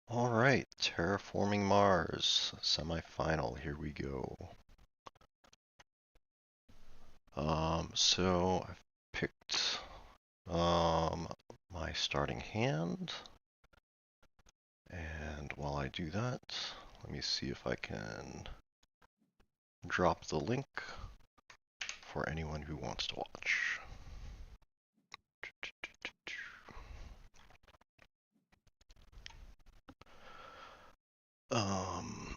All right, Terraforming Mars, semifinal, here we go. So I've picked my starting hand, and while I do that, let me see if I can drop the link for anyone who wants to watch. Um,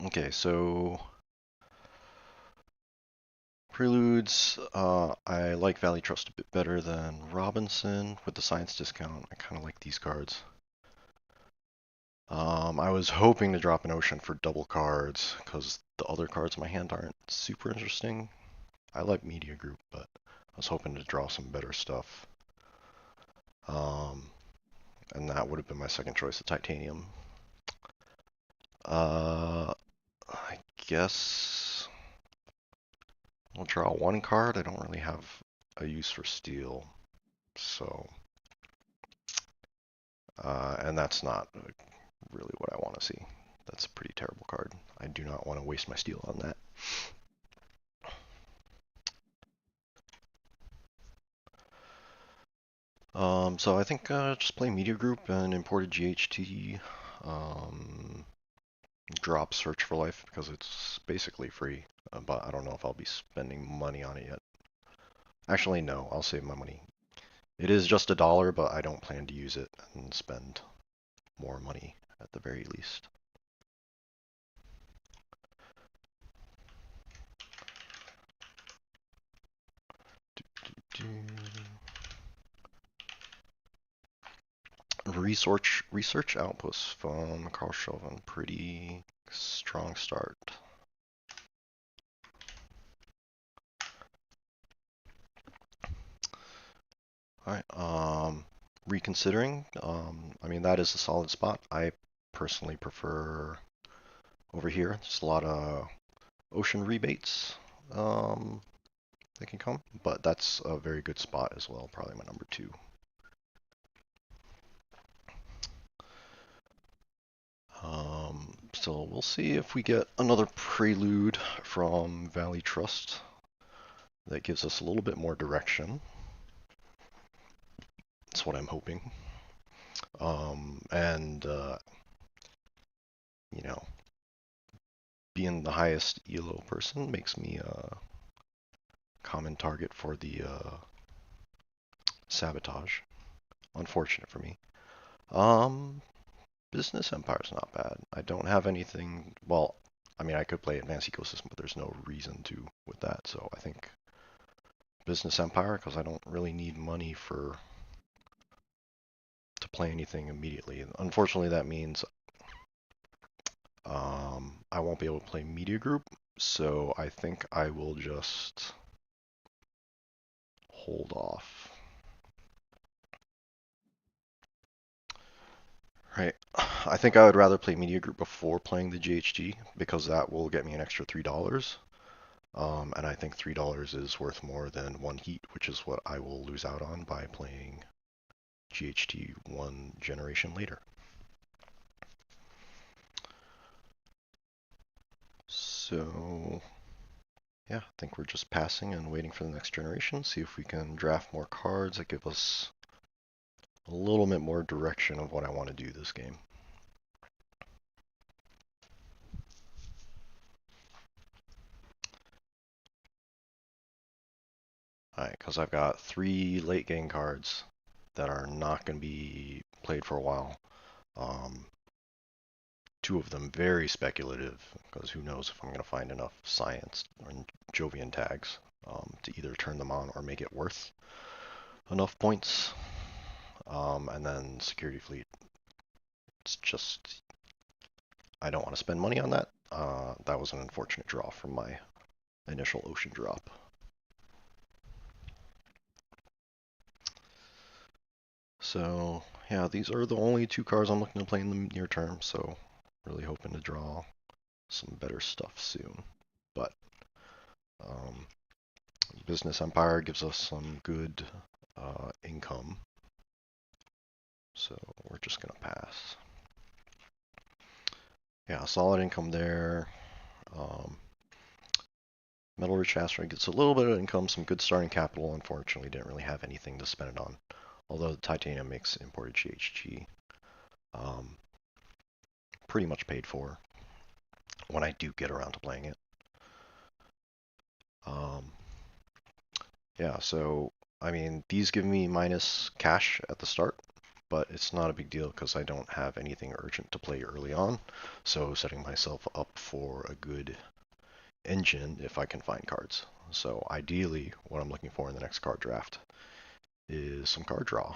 okay, so Preludes, I like Valley Trust a bit better than Robinson. With the science discount, I kind of like these cards. I was hoping to drop an Ocean for double cards, because the other cards in my hand aren't super interesting. I like Media Group, but I was hoping to draw some better stuff. Um, and that would have been my second choice, the Titanium. I guess I'll draw one card. I don't really have a use for Steel, so... and that's not really what I want to see. That's a pretty terrible card. I do not want to waste my Steel on that. So I think just play Media Group and imported GHT. Um, Drop Search for Life because it's basically free, but I don't know if I'll be spending money on it yet. Actually, no, I'll save my money. It is just $1, but I don't plan to use it and spend more money at the very least. Research outposts from Carl Chauvin. Pretty strong start. All right. Reconsidering. I mean, that is a solid spot. I personally prefer over here. There's a lot of ocean rebates that can come, but that's a very good spot as well. Probably my number two. So we'll see if we get another prelude from Valley Trust that gives us a little bit more direction. That's what I'm hoping. And you know, being the highest ELO person makes me a common target for the sabotage. Unfortunate for me. Um, Business Empire's not bad. I don't have anything. Well, I mean, I could play Advanced Ecosystem, but there's no reason to with that. So I think Business Empire because I don't really need money for to play anything immediately. Unfortunately, that means I won't be able to play Media Group. So I think I will just hold off. Right. I think I would rather play Media Group before playing the GHG because that will get me an extra $3. And I think $3 is worth more than one heat, which is what I will lose out on by playing GHT one generation later. So, yeah, I think we're just passing and waiting for the next generation. See if we can draft more cards that give us a little bit more direction of what I want to do this game. Alright, because I've got 3 late game cards that are not going to be played for a while. 2 of them very speculative, because who knows if I'm going to find enough science and Jovian tags to either turn them on or make it worth enough points. And then Security Fleet. It's just, I don't want to spend money on that. That was an unfortunate draw from my initial ocean drop. So, yeah, these are the only 2 cards I'm looking to play in the near term, so really hoping to draw some better stuff soon. But um, Business Empire gives us some good income. So we're just gonna pass. Yeah, solid income there. Um, Metal Rich Asteroid gets a little bit of income, some good starting capital. Unfortunately, didn't really have anything to spend it on. Although the titanium makes imported GHG um, pretty much paid for when I do get around to playing it. Um, yeah, so I mean, these give me minus cash at the start, but it's not a big deal because I don't have anything urgent to play early on. So setting myself up for a good engine if I can find cards. So ideally, what I'm looking for in the next card draft is some card draw.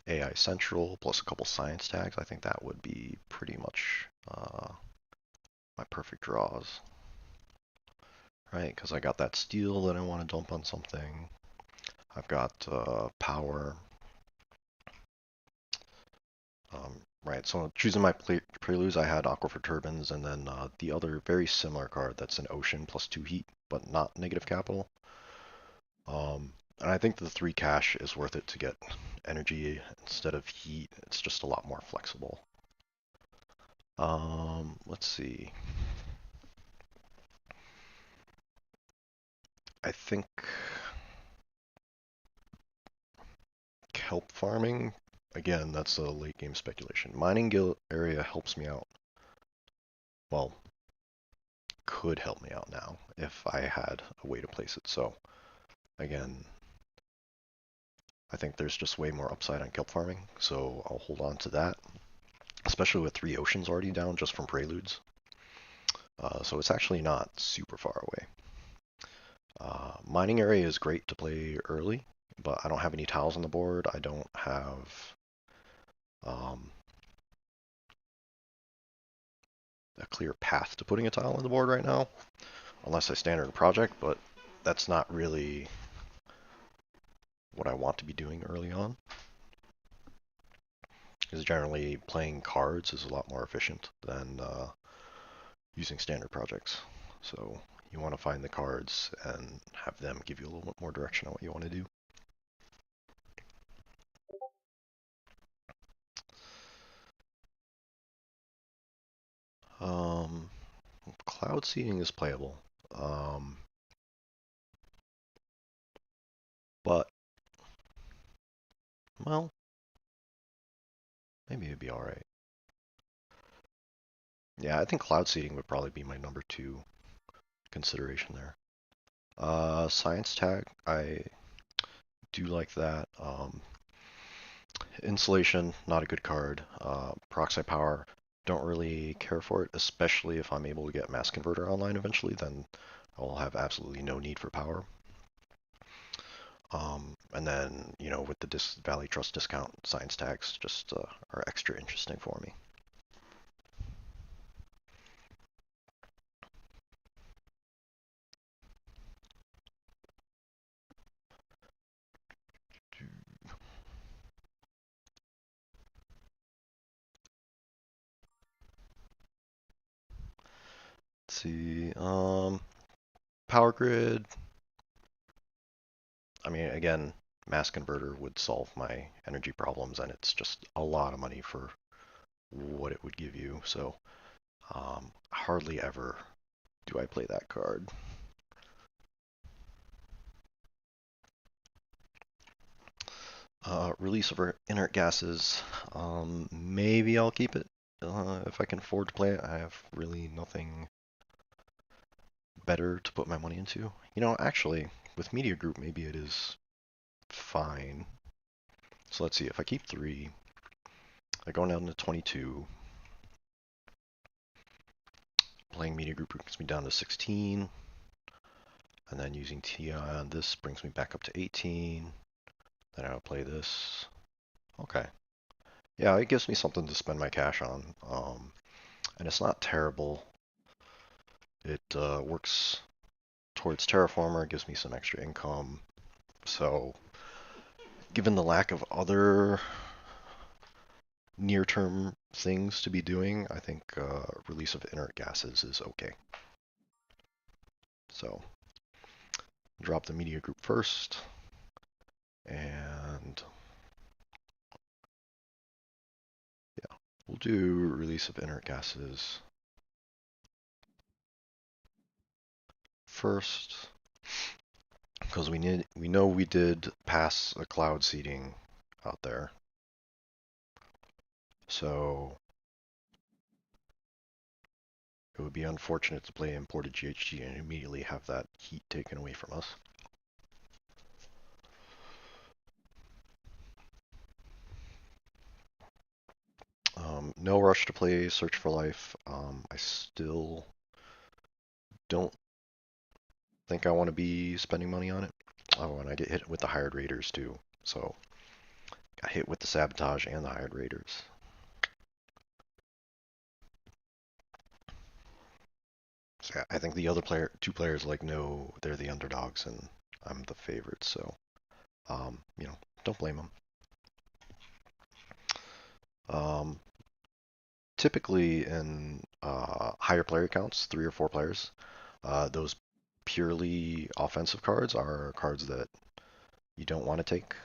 AI Central plus a couple science tags. I think that would be pretty much my perfect draws. Right, because I got that steel that I want to dump on something. I've got power. Right, so choosing my preludes, I had Aqua for Turbines, and then the other very similar card that's an Ocean plus 2 heat, but not negative capital. And I think the 3 cash is worth it to get energy instead of heat. It's just a lot more flexible. Let's see. I think kelp farming, again, that's a late game speculation. Mining guild area helps me out. Well, could help me out now if I had a way to place it. So again, I think there's just way more upside on kelp farming, so I'll hold on to that, especially with 3 oceans already down just from preludes. So it's actually not super far away. Mining area is great to play early, but I don't have any tiles on the board. I don't have a clear path to putting a tile on the board right now, unless I standard a project, but that's not really what I want to be doing early on. Because generally playing cards is a lot more efficient than using standard projects. So you want to find the cards and have them give you a little bit more direction on what you want to do. Cloud seeding is playable, but well, maybe it'd be all right. Yeah, I think cloud seeding would probably be my number 2 consideration there. Science tag, I do like that. Insulation, not a good card. Peroxide power, don't really care for it, especially if I'm able to get mass converter online eventually, then I'll have absolutely no need for power. And then, you know, with the Valley Trust discount, science tags just are extra interesting for me. Let's see, power grid. I mean, again, mass converter would solve my energy problems, and it's just a lot of money for what it would give you. So hardly ever do I play that card. Release of inert gases. Maybe I'll keep it if I can afford to play it. I have really nothing better to put my money into. You know, actually, with Media Group, maybe it is fine. So let's see. If I keep 3, I go down to 22. Playing Media Group brings me down to 16. And then using TI on this brings me back up to 18. Then I'll play this. Okay. Yeah, it gives me something to spend my cash on. And it's not terrible. It works towards Terraformer, gives me some extra income. So, given the lack of other near-term things to be doing, I think release of inert gases is okay. So drop the media group first, and yeah, we'll do release of inert gases first, because we know we did pass a cloud seeding out there. So it would be unfortunate to play imported GHG and immediately have that heat taken away from us. No rush to play Search for Life. I still don't think I want to be spending money on it. Oh, and I get hit with the hired raiders too. So I hit with the sabotage and the hired raiders. So yeah, I think the other two players like know they're the underdogs and I'm the favorite. So don't blame them. Typically in higher player counts, 3 or 4 players, those purely offensive cards are cards that you don't want to take.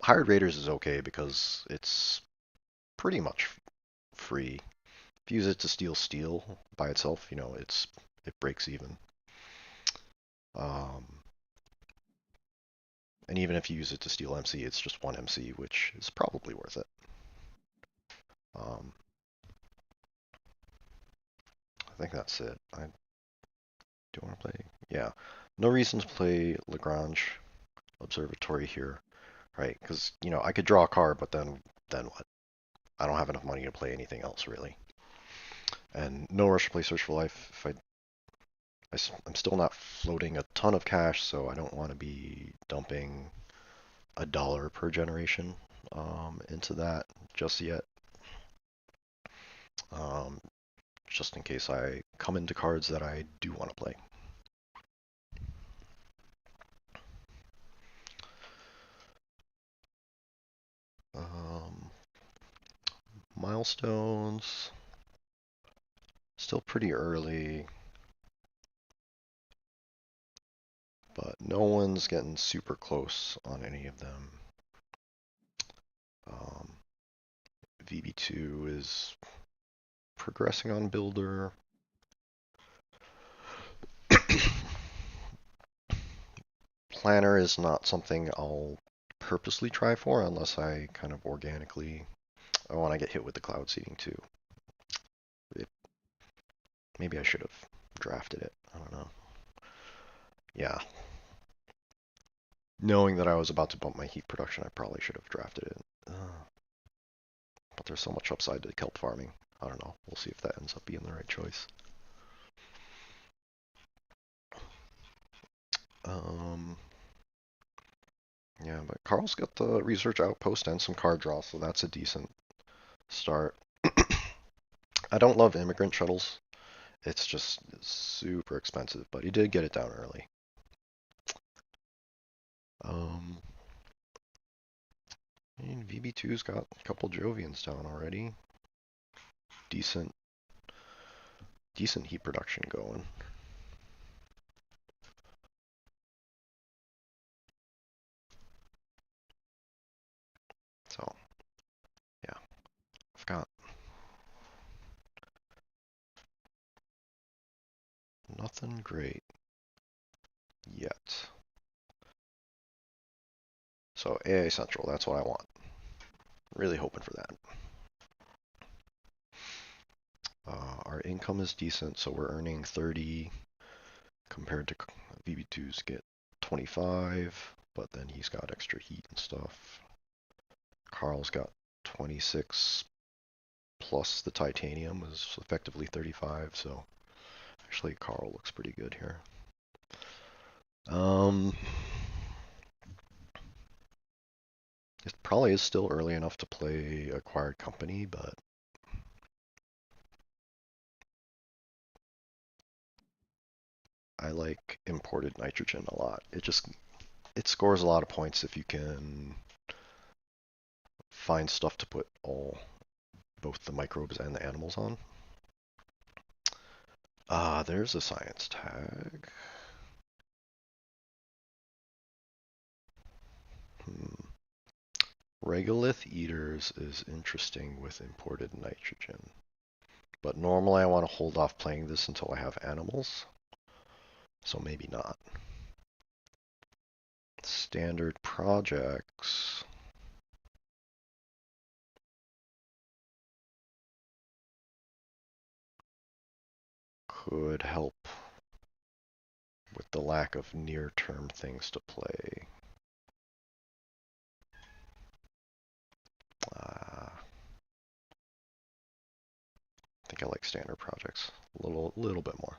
Hired Raiders is okay because it's pretty much free. If you use it to steal steel by itself, it breaks even. Um, and even if you use it to steal MC, it's just 1 MC, which is probably worth it. Um, I think that's it. I do want to play. Yeah, no reason to play Lagrange Observatory here, right? Because I could draw a card, but then what? I don't have enough money to play anything else really. And no rush to play Search for Life. I'm still not floating a ton of cash, so I don't want to be dumping $1 per generation into that just yet. Um, just in case I come into cards that I do want to play. Um, Milestones, still pretty early, but no one's getting super close on any of them. VB2 is progressing on Builder. Planner is not something I'll purposely try for unless I kind of organically. Oh, and I get hit with the cloud seeding too. Maybe I should have drafted it. I don't know. Yeah. Knowing that I was about to bump my heat production, I probably should have drafted it. But there's so much upside to kelp farming. I don't know. We'll see if that ends up being the right choice. Yeah, but Carl's got the research outpost and some card draw, so that's a decent start. I don't love immigrant shuttles. It's just super expensive, but he did get it down early. And VB2's got a couple Jovians down already. Decent heat production going. So, yeah, I've got nothing great yet. So AA Central, that's what I want. Really hoping for that. Our income is decent, so we're earning 30 compared to VB2's get 25, but then he's got extra heat and stuff. Carl's got 26 plus the titanium is effectively 35, so actually Carl looks pretty good here. It probably is still early enough to play acquired company, but I like imported nitrogen a lot. It scores a lot of points if you can find stuff to put all both the microbes and the animals on. There's a science tag. Regolith eaters is interesting with imported nitrogen. But normally I want to hold off playing this until I have animals. So maybe not. Standard projects. Could help with the lack of near-term things to play. I think I like standard projects a little bit more.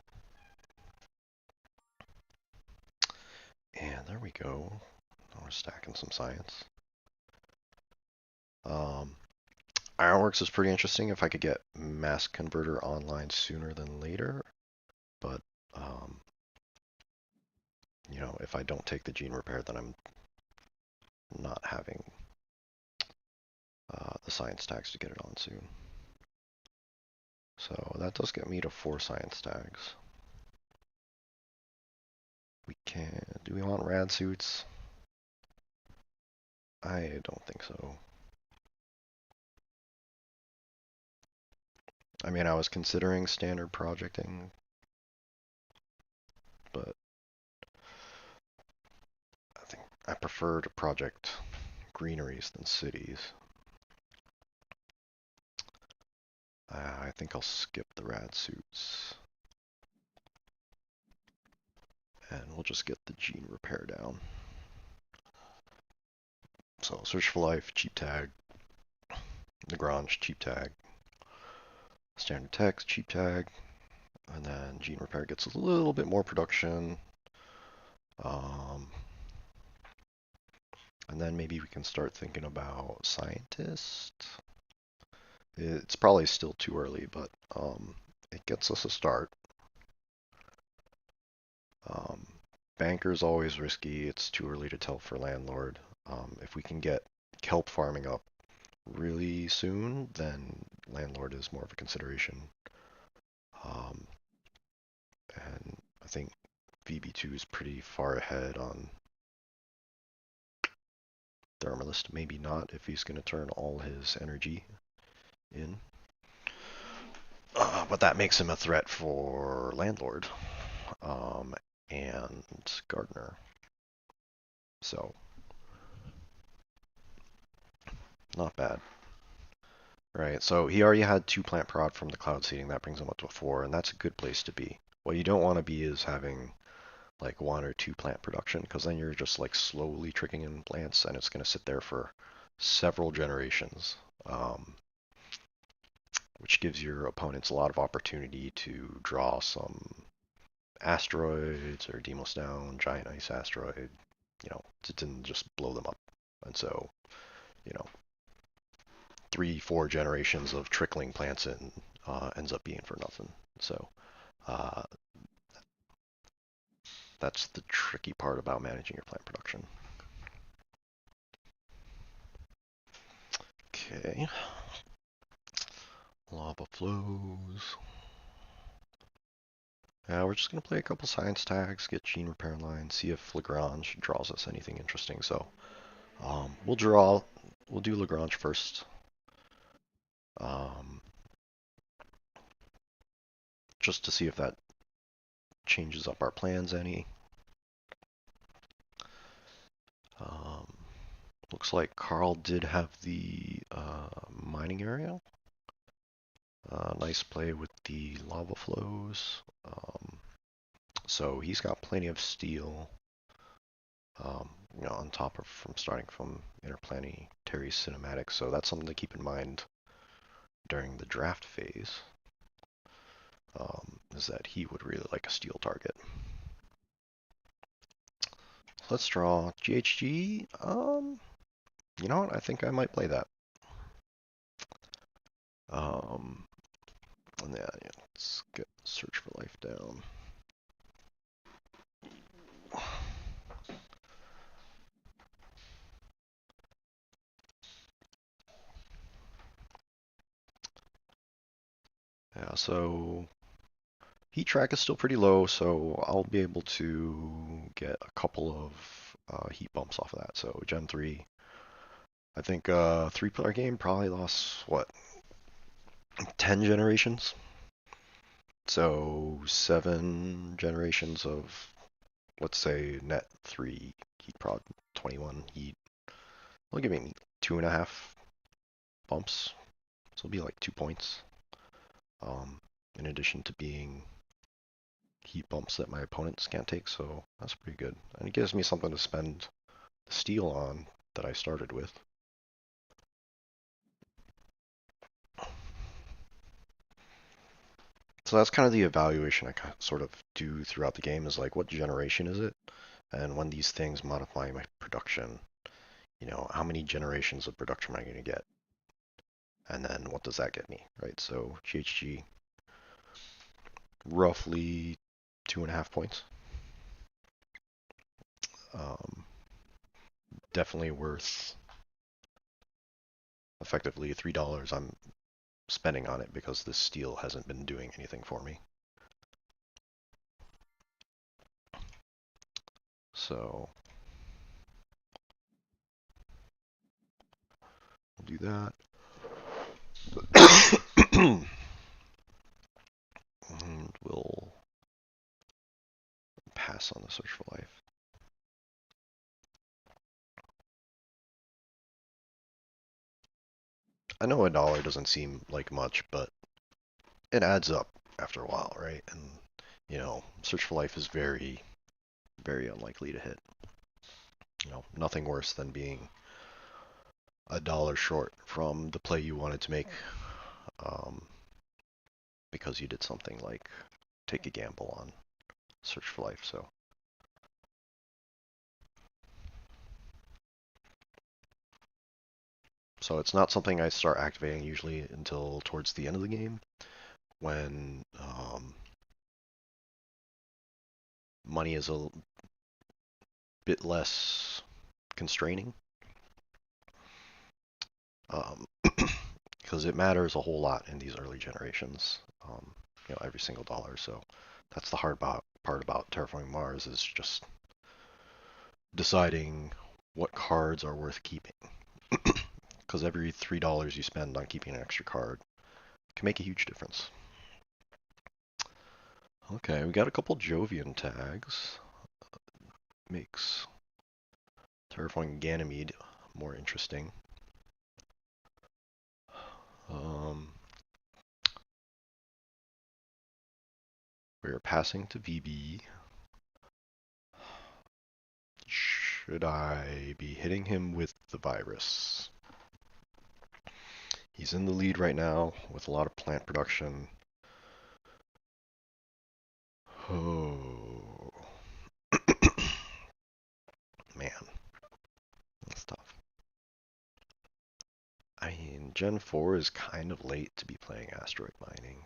And there we go. Now we're stacking some science. Ironworks is pretty interesting if I could get Mass Converter online sooner than later. But, you know, if I don't take the gene repair, then I'm not having the science tags to get it on soon. So that does get me to 4 science tags. Do we want rad suits? I don't think so. I mean, I was considering standard projecting, but I think I prefer to project greeneries than cities. I think I'll skip the rad suits. And we'll just get the gene repair down. So search for life, cheap tag. Lagrange, cheap tag. Standard text, cheap tag. And then gene repair gets a little bit more production. And then maybe we can start thinking about scientist. It's probably still too early, but it gets us a start. Banker's always risky. It's too early to tell for landlord. If we can get kelp farming up really soon, then landlord is more of a consideration. And I think VB2 is pretty far ahead on Thermalist. Maybe not if he's going to turn all his energy in. But that makes him a threat for landlord and gardener. So, not bad. Right, so he already had 2 plant prod from the cloud seeding. That brings him up to a 4, and that's a good place to be. What you don't want to be is having like 1 or 2 plant production, because then you're just like slowly tricking in plants, and it's going to sit there for several generations, which gives your opponents a lot of opportunity to draw some asteroids or Deimos down, giant ice asteroid, you know, to just blow them up. And so, you know, 3-4 generations of trickling plants in ends up being for nothing. So that's the tricky part about managing your plant production. Okay. Lava flows. We're just going to play a couple science tags, get gene repair lines, see if Lagrange draws us anything interesting. So we'll do Lagrange first. Just to see if that changes up our plans any. Looks like Carl did have the mining area. Nice play with the lava flows. So he's got plenty of steel, you know, on top of starting from interplanetary cinematics. So that's something to keep in mind during the draft phase. Is that he would really like a steel target. Let's draw GHG. You know what? I think I might play that. And yeah, let's get search for life down. Yeah, so heat track is still pretty low, so I'll be able to get a couple of heat bumps off of that. So Gen 3, I think three-player game probably lost, what, 10 generations? So 7 generations of, let's say, net 3 heat prod, 21 heat. It'll give me 2.5 bumps. So it'll be like 2 points. In addition to being heat bumps that my opponents can't take, so that's pretty good. And it gives me something to spend the steel on that I started with. So that's kind of the evaluation I sort of do throughout the game, is like, what generation is it? And when these things modify my production, how many generations of production am I going to get? And then what does that get me, right? So GHG, roughly 2.5 points. Um, Definitely worth effectively $3 I'm spending on it because this steel hasn't been doing anything for me. So we'll do that. And we'll pass on the search for life. I know $1 doesn't seem like much, but it adds up after a while, right? And search for life is very, very unlikely to hit. Nothing worse than being $1 short from the play you wanted to make, um, because you did something like take a gamble on search for life. So it's not something I start activating usually until towards the end of the game, when money is a bit less constraining, because it matters a whole lot in these early generations. Every single dollar. So that's the part about Terraforming Mars, is just deciding what cards are worth keeping. Because every $3 you spend on keeping an extra card can make a huge difference. Okay, we got a couple Jovian tags. Makes Terraforming Ganymede more interesting. We are passing to VB. Should I be hitting him with the virus? He's in the lead right now with a lot of plant production. Oh, man, that's tough. I mean, Gen 4 is kind of late to be playing asteroid mining.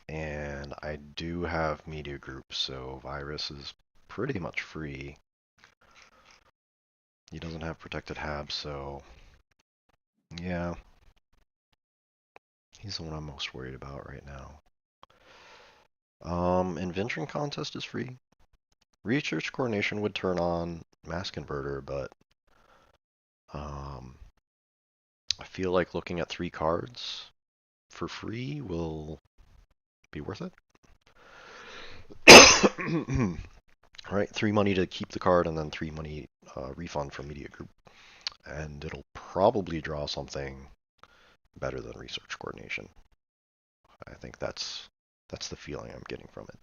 And I do have media groups, so virus is pretty much free. He doesn't have protected hab, so yeah, he's the one I'm most worried about right now. Invention contest is free. Research coordination would turn on mass converter, but I feel like looking at 3 cards for free will be worth it. All right, 3 money to keep the card, and then 3 money refund from media group, and it'll probably draw something better than research coordination. I think that's the feeling I'm getting from it.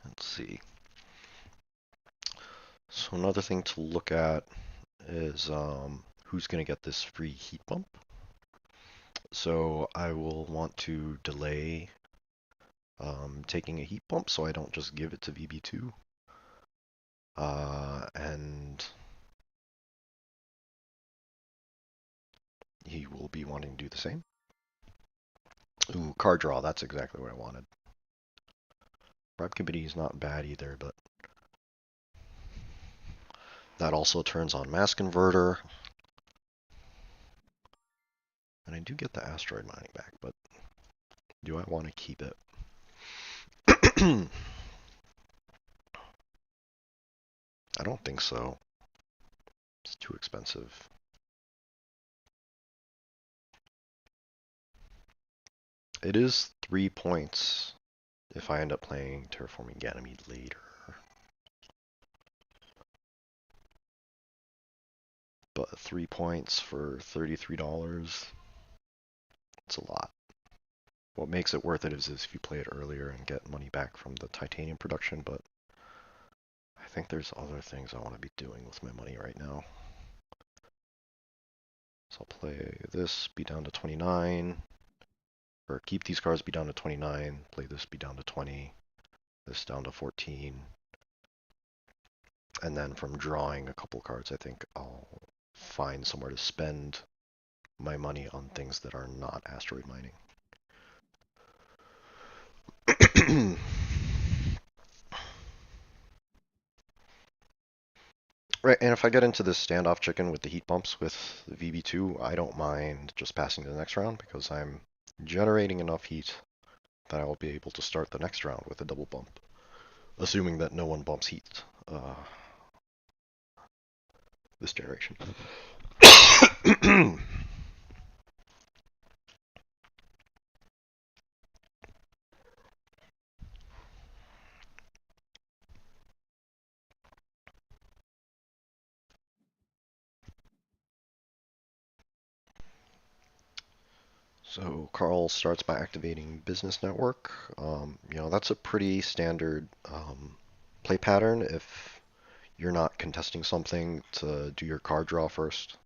Let's see. So another thing to look at is who's going to get this free heat bump. So I will want to delay taking a heat bump, so I don't just give it to VB2. And he will be wanting to do the same. Ooh, card draw, that's exactly what I wanted. Bribe Committee is not bad either, but that also turns on Mass Converter. And I do get the asteroid mining back, but do I want to keep it? I don't think so. It's too expensive. It is 3 points if I end up playing Terraforming Ganymede later. But 3 points for $33, it's a lot. What makes it worth it is if you play it earlier and get money back from the titanium production, but I think there's other things I want to be doing with my money right now. So I'll play this, be down to 29, or keep these cards, be down to 29, play this, be down to 20, this down to 14, and then from drawing a couple cards, I think I'll find somewhere to spend my money on things that are not asteroid mining. Right, and if I get into this standoff chicken with the heat bumps with the VB2, I don't mind just passing to the next round because I'm generating enough heat that I will be able to start the next round with a double bump, assuming that no one bumps heat this generation. So Carl starts by activating Business Network. That's a pretty standard play pattern if you're not contesting something to do your card draw first.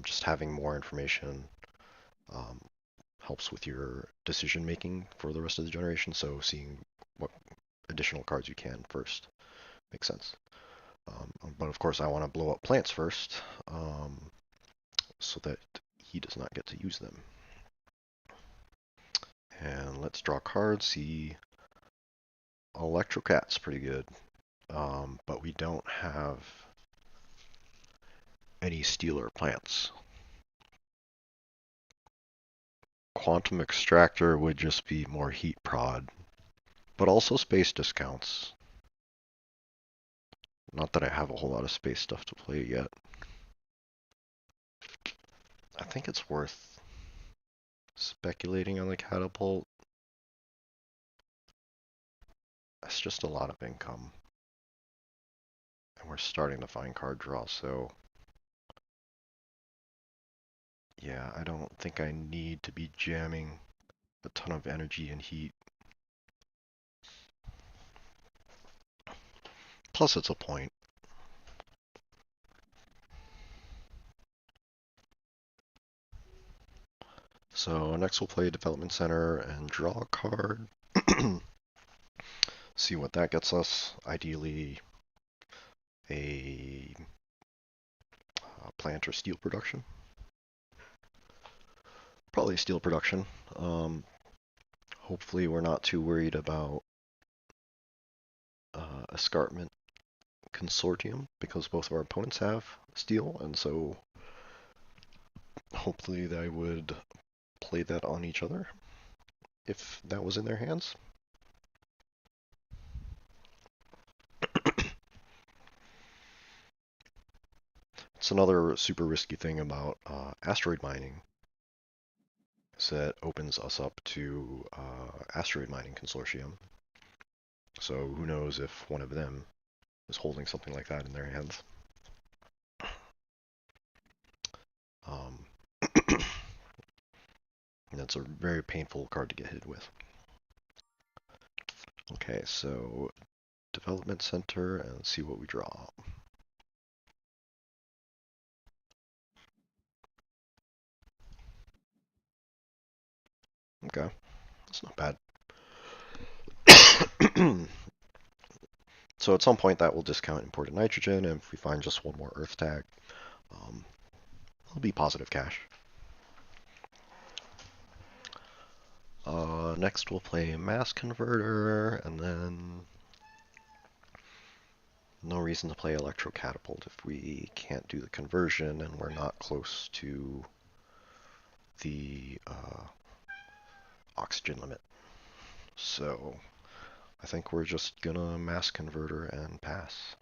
Just having more information um, helps with your decision making for the rest of the generation. So seeing what additional cards you can first makes sense. But of course, I want to blow up plants first so that he does not get to use them. And let's draw cards. See, Electrocat's pretty good, but we don't have any Stealer plants. Quantum Extractor would just be more heat prod, but also space discounts. Not that I have a whole lot of space stuff to play yet. I think it's worth speculating on the catapult. That's just a lot of income. And we're starting to find card draw, so yeah, I don't think I need to be jamming a ton of energy and heat. Plus, it's a point. So next we'll play Development Center and draw a card. See what that gets us. Ideally, a plant or steel production. Probably steel production. Hopefully we're not too worried about escarpment consortium because both of our opponents have steel, and so hopefully they would play that on each other if that was in their hands. It's another super risky thing about asteroid mining is that opens us up to asteroid mining consortium. So who knows if one of them is holding something like that in their hands. Um, and it's a very painful card to get hit with. Okay, so development center and see what we draw. Okay, that's not bad. So at some point that will discount imported nitrogen, and if we find just one more earth tag, it'll be positive cash. Next we'll play Mass Converter, and then no reason to play Electro Catapult if we can't do the conversion and we're not close to the oxygen limit. So I think we're just gonna Mass Converter and pass.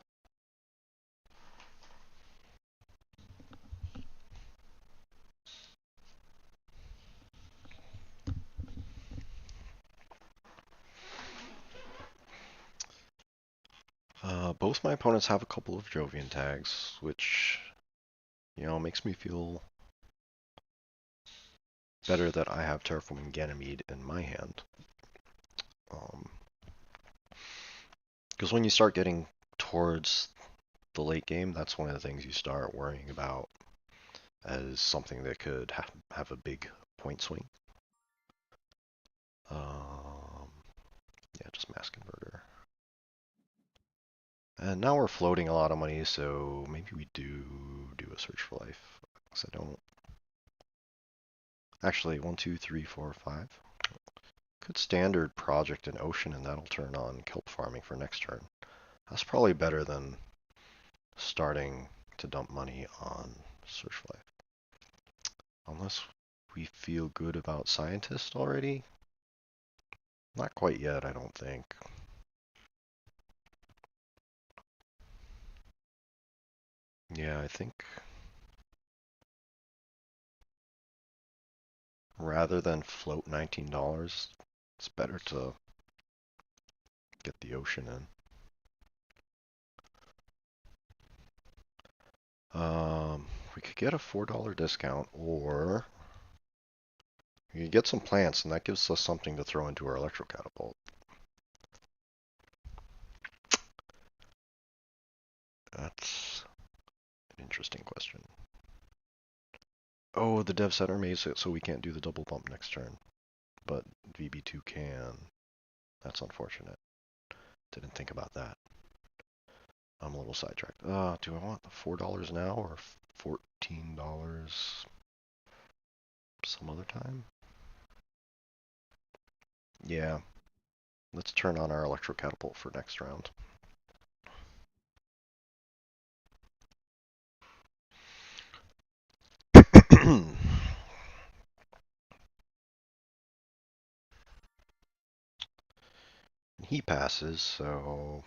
Both my opponents have a couple of Jovian tags, which, makes me feel better that I have Terraforming Ganymede in my hand. Because when you start getting towards the late game, that's one of the things you start worrying about as something that could have a big point swing. Yeah, just Mass Converter. And now we're floating a lot of money, so maybe we do a Search for Life. Because I don't... Actually, 1, 2, 3, 4, 5. Good standard Project in Ocean, and that'll turn on Kelp Farming for next turn. That's probably better than starting to dump money on Search for Life. Unless we feel good about Scientist already. Not quite yet, I don't think. Yeah, I think rather than float $19, it's better to get the ocean in. We could get a $4 discount, or we could get some plants, and that gives us something to throw into our electro catapult. That's an interesting question. Oh, the dev center made it so we can't do the double bump next turn, but VB2 can. That's unfortunate. Didn't think about that. I'm a little sidetracked. Do I want the $4 now or $14 some other time? Yeah. Let's turn on our electro catapult for next round. He passes, so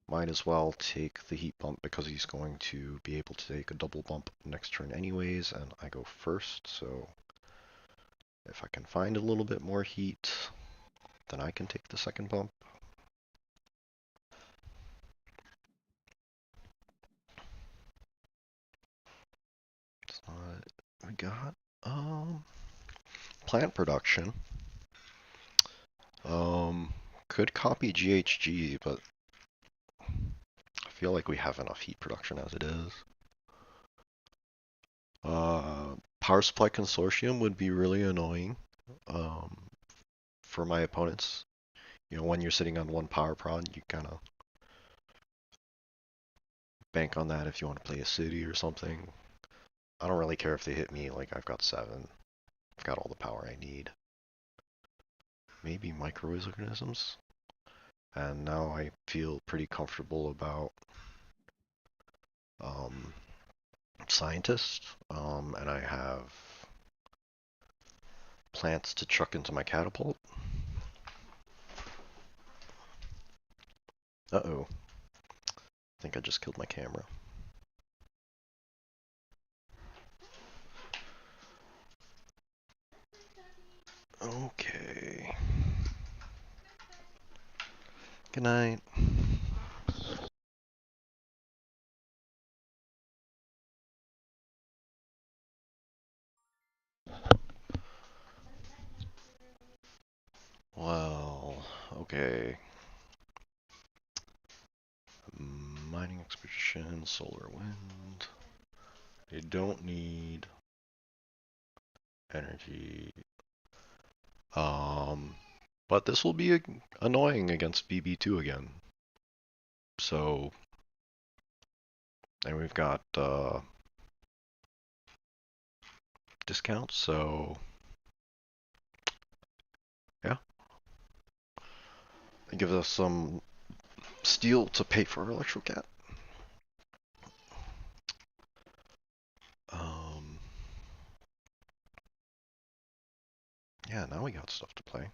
might as well take the heat bump because he's going to be able to take a double bump next turn anyways, and I go first, so if I can find a little bit more heat, then I can take the second bump. It's not, we got plant production. Could copy GHG, but I feel like we have enough heat production as it is. Power supply consortium would be really annoying for my opponents. When you're sitting on one power prod, you kind of bank on that if you want to play a city or something. I don't really care if they hit me, like I've got 7. I've got all the power I need. Maybe microorganisms. And now I feel pretty comfortable about scientist, and I have plants to chuck into my catapult. Uh-oh. I think I just killed my camera. Okay. Good night. Well, okay. Mining expedition, solar wind. They don't need energy. But this will be annoying against BB2 again. So, and we've got discount, so yeah, it gives us some steel to pay for our electrocat. Um, yeah, now we got stuff to play.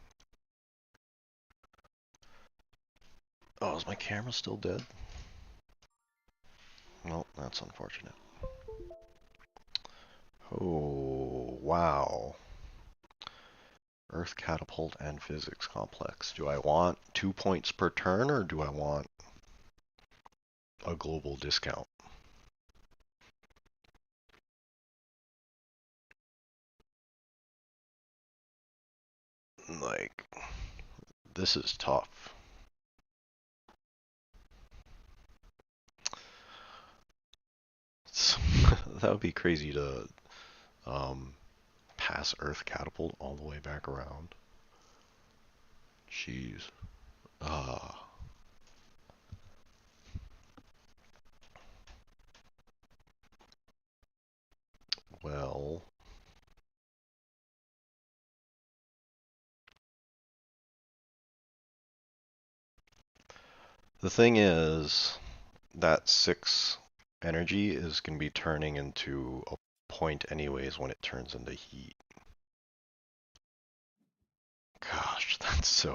Oh, is my camera still dead? Well, that's unfortunate. Oh, wow. Earth Catapult and Physics Complex. Do I want 2 points per turn, or do I want a global discount? Like, this is tough. That would be crazy to um, pass Earth Catapult all the way back around. Jeez. Ah. Well. The thing is, that 6 energy is going to be turning into a point anyways when it turns into heat. Gosh, that's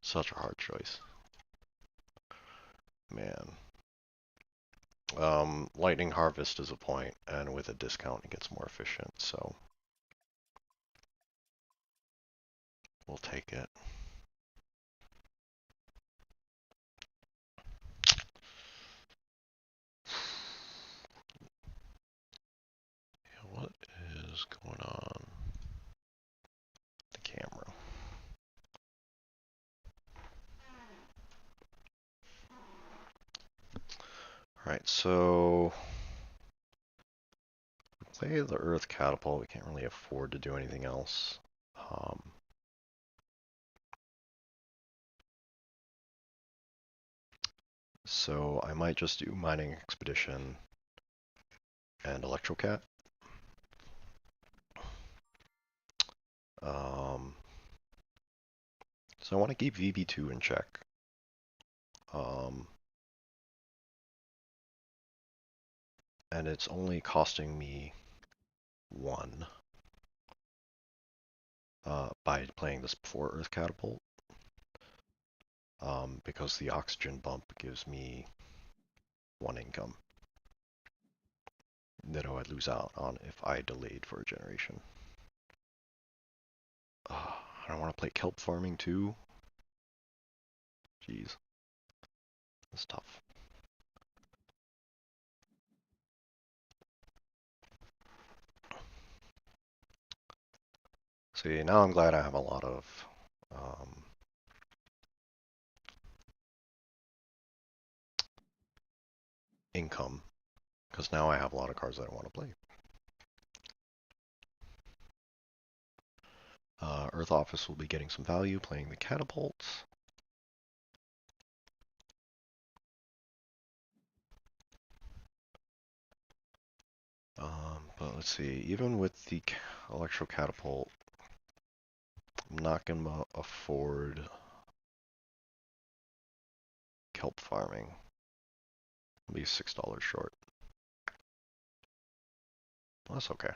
such a hard choice. Man. Lightning Harvest is a point, and with a discount it gets more efficient, so we'll take it. Yeah, what is going on with the camera? Alright, so play the Earth Catapult. We can't really afford to do anything else. So I might just do Mining Expedition and Electrocat. So I want to keep VB2 in check. And it's only costing me 1 by playing this before Earth Catapult. Because the oxygen bump gives me 1 income that I would lose out on if I delayed for a generation. I don't want to play kelp farming too. Jeez, that's tough. See, now I'm glad I have a lot of income, because now I have a lot of cards that I want to play. Earth Office will be getting some value playing the catapults. But let's see, even with the Electro Catapult, I'm not going to afford kelp farming. I'll be $6 short. Well, that's okay.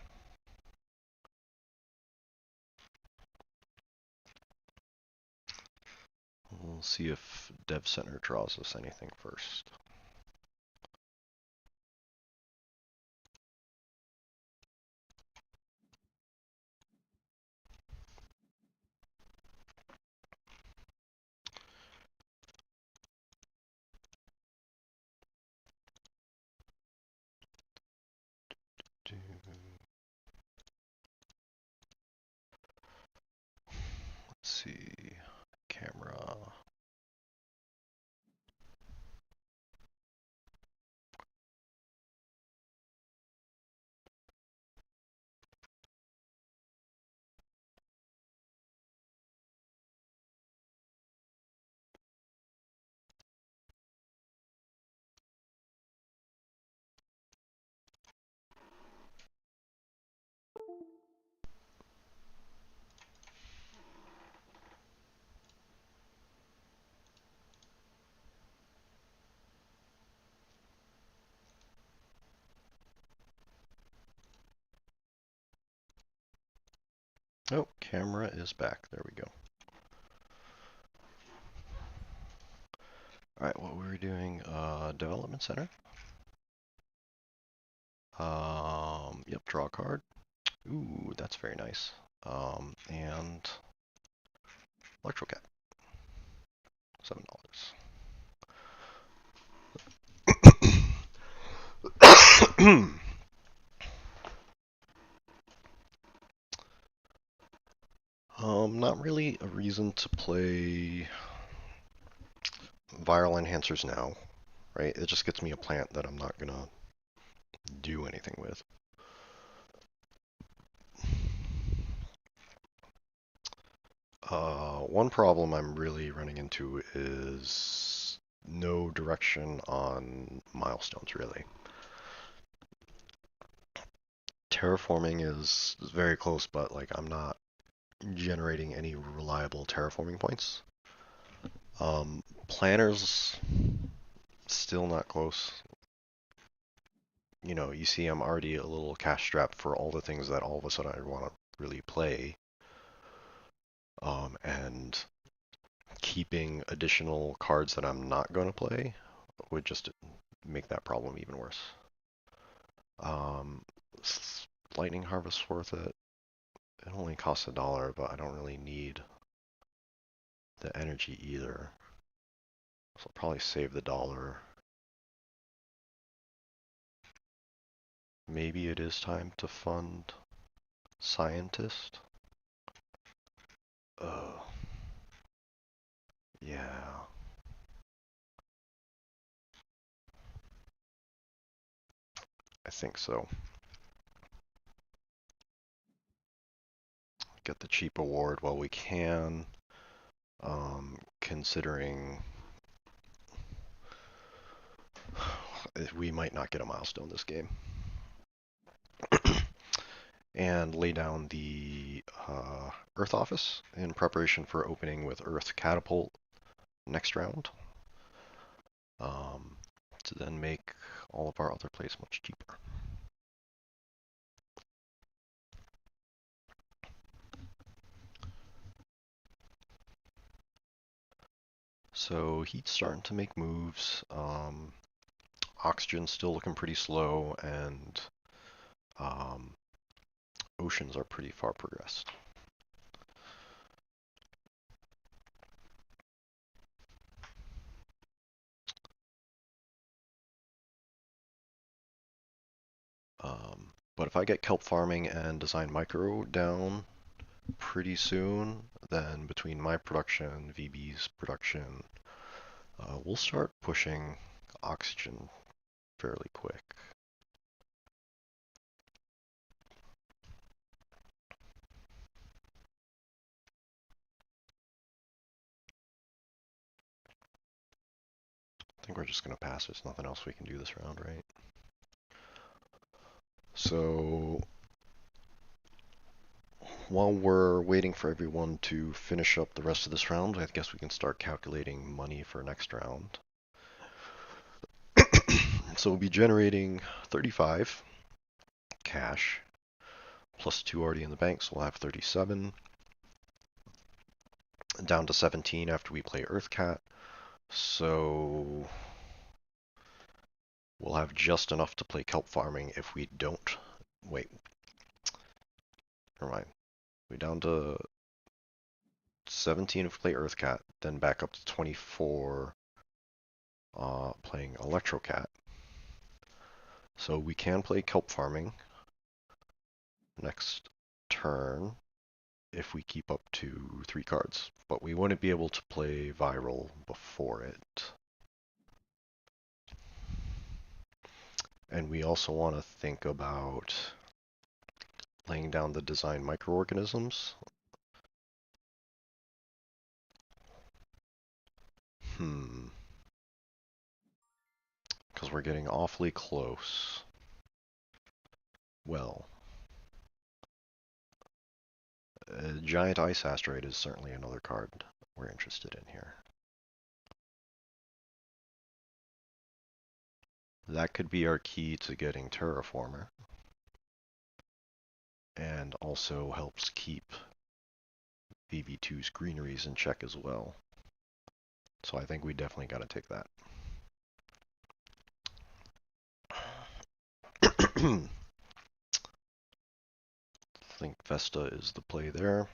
We'll see if Dev Center draws us anything first. Let's see. Camera. Oh, camera is back. There we go. All right, what were we doing? Development center. Yep, draw a card. Ooh, that's very nice. And Electrocat, $7. Not really a reason to play viral enhancers now, right? It just gets me a plant that I'm not gonna do anything with. One problem I'm really running into is no direction on milestones, really. Terraforming is very close, but like I'm not generating any reliable terraforming points. Planners still not close. You know, you see I'm already a little cash strapped for all the things that all of a sudden I want to really play. And keeping additional cards that I'm not going to play would just make that problem even worse. Um, Lightning Harvest worth it. It only costs $1, but I don't really need the energy either. So I'll probably save the dollar. Maybe it is time to fund Scientist. Oh, yeah. I think so. Get the cheap award while we can, considering we might not get a milestone this game. And lay down the Earth Office in preparation for opening with Earth Catapult next round, to then make all of our other plays much cheaper. So Heat's starting to make moves. Oxygen's still looking pretty slow, and Oceans are pretty far progressed. But if I get kelp farming and design micro down pretty soon, then between my production, VB's production, we'll start pushing oxygen fairly quick. I think we're just going to pass. There's nothing else we can do this round, right? So while we're waiting for everyone to finish up the rest of this round, I guess we can start calculating money for next round. So we'll be generating 35 cash, plus 2 already in the bank, so we'll have 37. Down to 17 after we play Earthcat. So we'll have just enough to play kelp farming if we don't. Wait. Never mind. We're down to 17 if we play Earthcat, then back up to 24 playing Electrocat. So we can play kelp farming next turn if we keep up to 3 cards, but we wouldn't be able to play viral before it. And we also want to think about laying down the design microorganisms. Because we're getting awfully close. Well, a giant ice asteroid is certainly another card we're interested in here. That could be our key to getting Terraformer. And also helps keep VV2's greeneries in check as well. So I think we definitely got to take that. I think Vesta is the play there.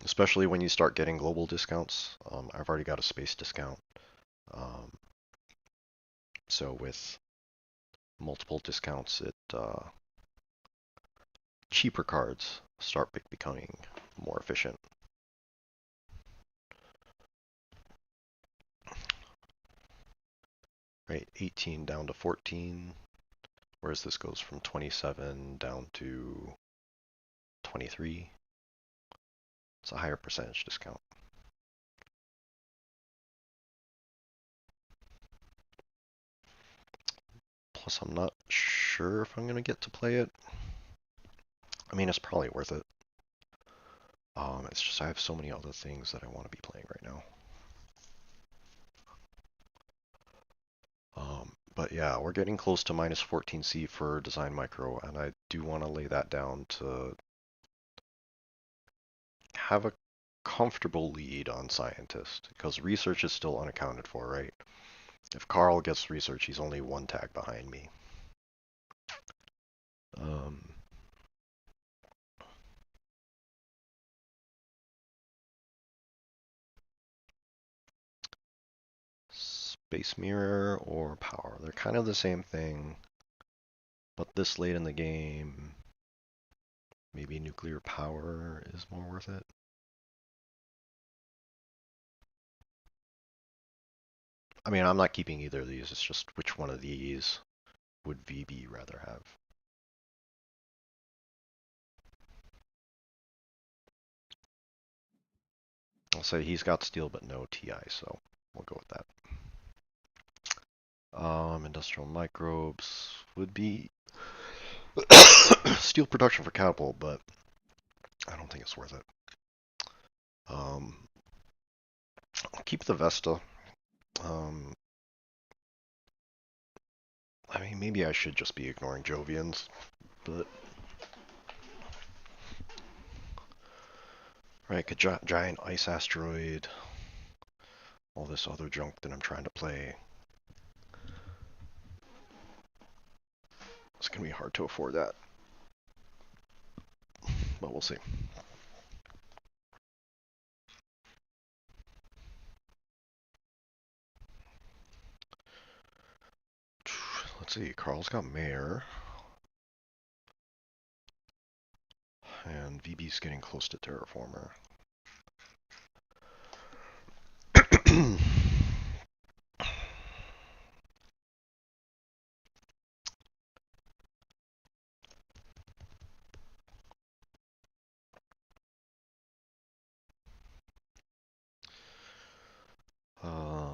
Especially when you start getting global discounts. I've already got a space discount. So with multiple discounts, cheaper cards start becoming more efficient. Right, 18 down to 14, whereas this goes from 27 down to 23. It's a higher percentage discount. Plus, I'm not sure if I'm going to get to play it. I mean, it's probably worth it. It's just I have so many other things that I want to be playing right now. But yeah, we're getting close to minus 14C for Design Micro, and I do want to lay that down to have a comfortable lead on Scientist, because research is still unaccounted for, right? If Carl gets research, he's only one tag behind me. Space Mirror or Power, they're kind of the same thing, but this late in the game, maybe Nuclear Power is more worth it. I mean, I'm not keeping either of these, it's just which one of these would VB rather have. I'll say he's got steel but no TI, so we'll go with that. Industrial microbes would be steel production for catapult, but I don't think it's worth it. I'll keep the Vesta. I mean, maybe I should just be ignoring Jovians, but right, giant ice asteroid, all this other junk that I'm trying to play. It's gonna be hard to afford that, but we'll see. Let's see, Carl's got Mayor. And VB's getting close to Terraformer.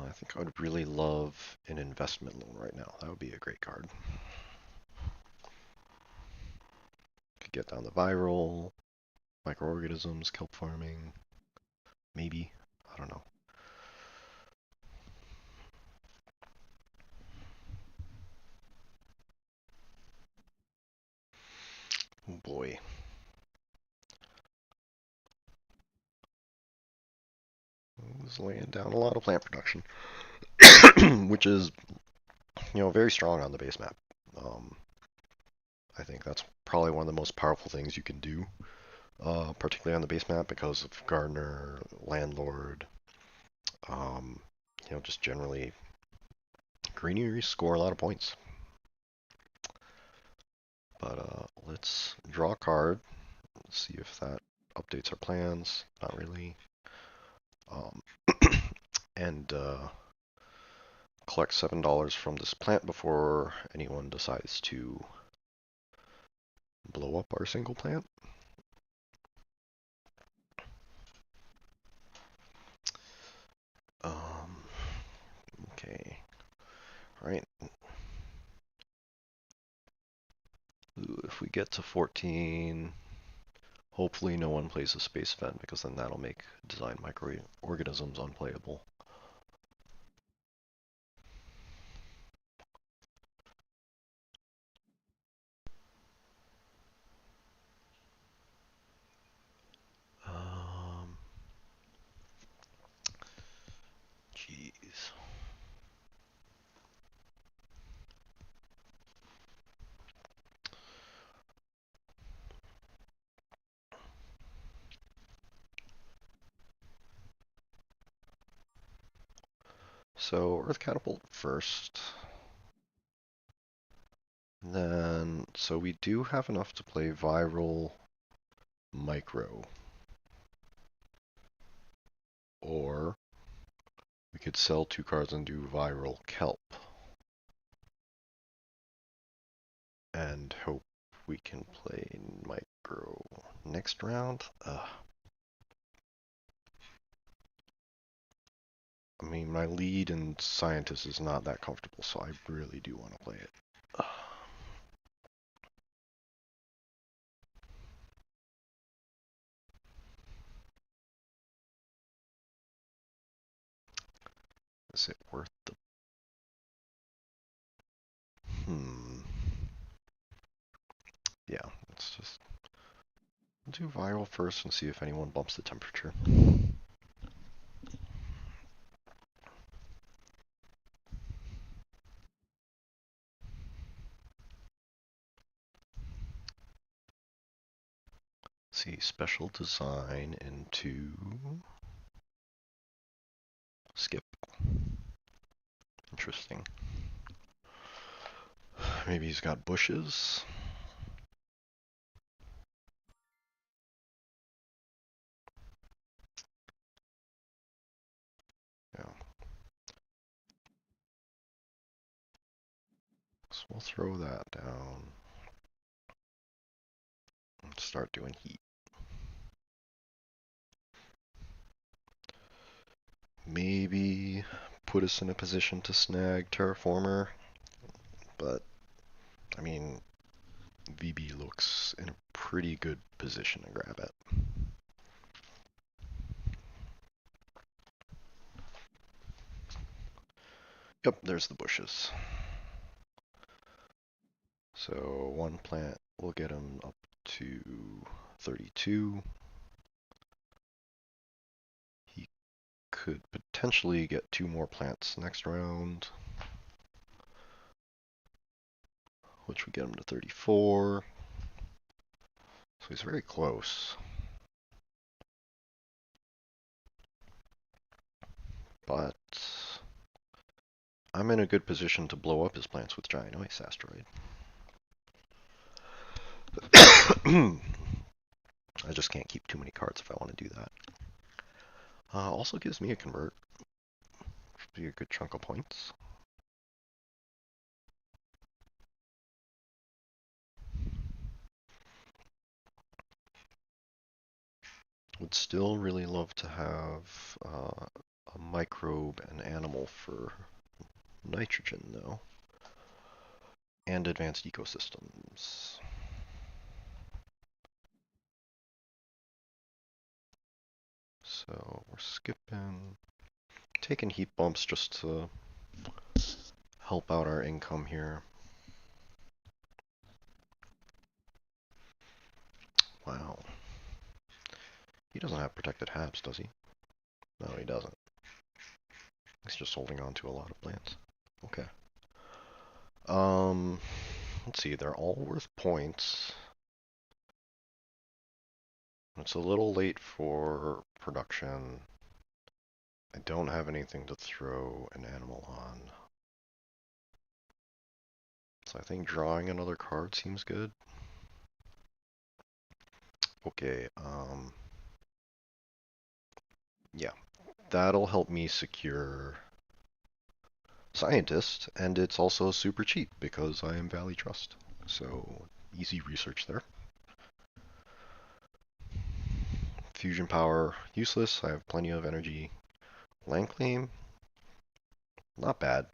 I think I would really love an investment loan right now. That would be a great card. Could get down the viral, microorganisms, kelp farming, maybe. I don't know. Oh boy. He's laying down a lot of plant production, which is, very strong on the base map. I think that's probably one of the most powerful things you can do, particularly on the base map because of Gardener, Landlord, just generally greeneries score a lot of points. But let's draw a card. Let's see if that updates our plans. Not really. And collect $7 from this plant before anyone decides to blow up our single plant. Okay. All right. Ooh, if we get to 14, hopefully no one plays a space event because then that'll make design microorganisms unplayable. these. So Earth Catapult first. Then, so we do have enough to play Viral Micro. Or we could sell 2 cards and do Viral Kelp. And hope we can play Micro next round. I mean, my lead in Scientist is not that comfortable, so I really do want to play it. Is it worth the... Yeah, let's just do Viral first and see if anyone bumps the temperature. See, special design into skip. Interesting. Maybe he's got bushes. Yeah. So we'll throw that down and start doing heat. Maybe put us in a position to snag Terraformer, but I mean, VB looks in a pretty good position to grab it. Yep, there's the bushes. So 1 plant will get him up to 32. He could potentially get 2 more plants next round, which would get him to 34. So he's very close. But I'm in a good position to blow up his plants with Giant Ice Asteroid. I just can't keep too many cards if I want to do that. Also gives me a convert. Should be a good chunk of points. Would still really love to have a microbe and animal for nitrogen, though. And advanced ecosystems. So we're skipping, taking heat bumps just to help out our income here. Wow. He doesn't have protected habs, does he? No, he doesn't. He's just holding on to a lot of plants. Okay. Let's see, they're all worth points. It's a little late for production. I don't have anything to throw an animal on. So I think drawing another card seems good. Okay, yeah, that'll help me secure Scientist, and it's also super cheap because I am Valley Trust. So easy research there. Fusion power, useless. I have plenty of energy. Land claim, not bad.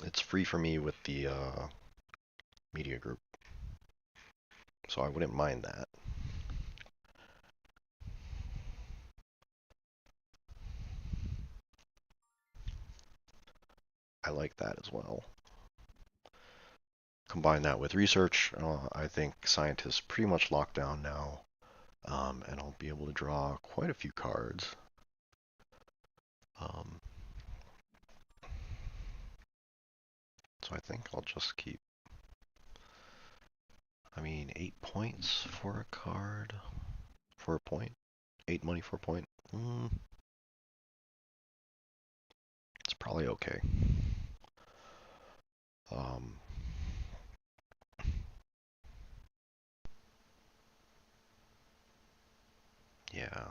It's free for me with the media group, so I wouldn't mind that. I like that as well. Combine that with research, I think Scientists pretty much locked down now, and I'll be able to draw quite a few cards. Um, so I think I'll just keep, I mean, 8 points for a card, for a point. 8 money for a point. It's probably okay. Um, yeah.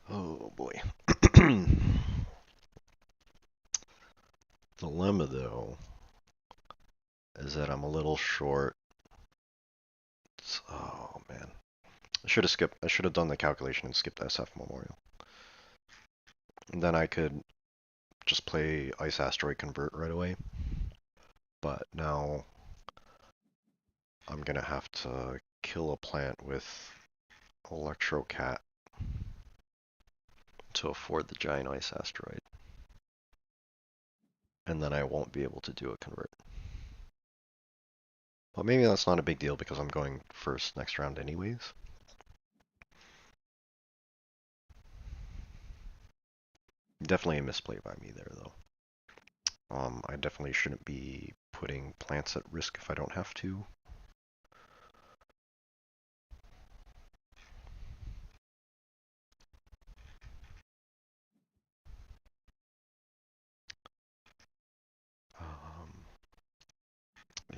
Oh boy. Dilemma though is that I'm a little short. Oh man. I should have skipped. I should have done the calculation and skipped SF Memorial. And then I could just play Ice Asteroid Convert right away. But now I'm gonna have to kill a plant with Electro Cat to afford the giant ice asteroid. And then I won't be able to do a convert. But maybe that's not a big deal because I'm going first next round anyways. Definitely a misplay by me there though. I definitely shouldn't be putting plants at risk if I don't have to. Um,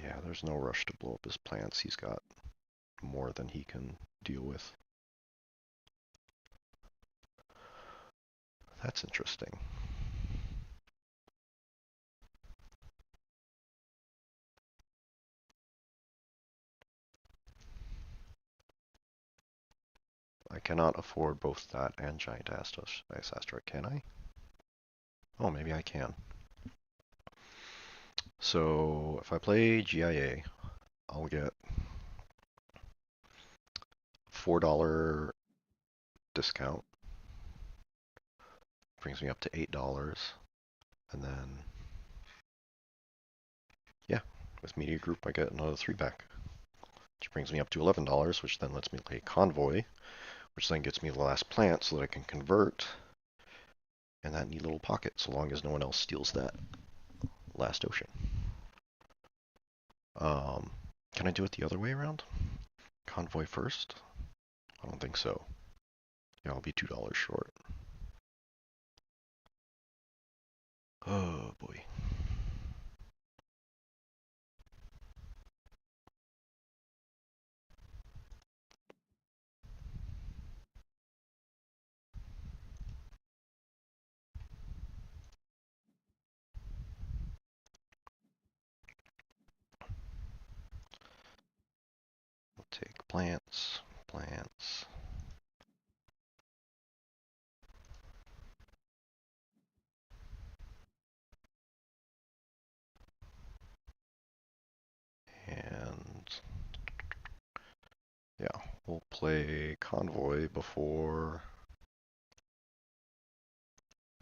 yeah, there's no rush to blow up his plants. He's got more than he can deal with. That's interesting. I cannot afford both that and giant ice asteroid, can I? Oh, maybe I can. So if I play GIA, I'll get $4 discount. Brings me up to $8. And then, yeah, with Media Group, I get another 3 back, which brings me up to $11, which then lets me play Convoy, which then gets me the last plant so that I can convert in that neat little pocket, so long as no one else steals that last ocean. Can I do it the other way around? Convoy first? I don't think so. Yeah, I'll be $2 short. Oh boy. We'll take plants, plants. And yeah, we'll play Convoy before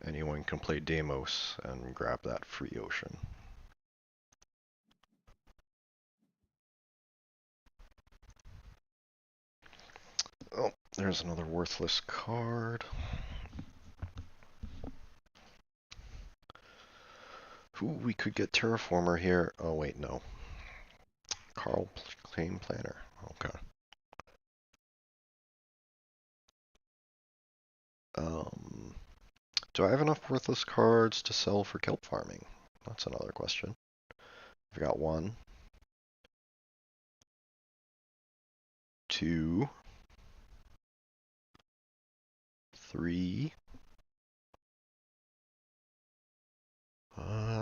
anyone can play Deimos and grab that free ocean. Oh, there's another worthless card. Ooh, we could get Terraformer here. Oh, wait, no. Carl Claim Planner. Okay. Do I have enough worthless cards to sell for kelp farming? That's another question. I've got 1, 2, 3.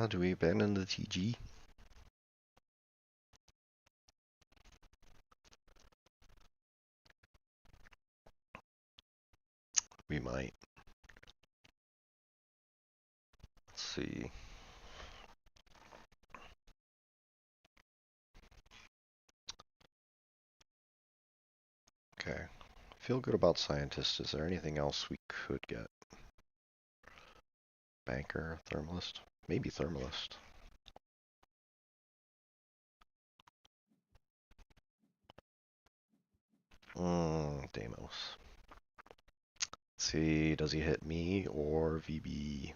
Do we abandon the TG? We might. Let's see. Okay. Feel good about scientists. Is there anything else we could get? Banker, thermalist? Maybe thermalist. Deimos. Let's see, does he hit me or VB?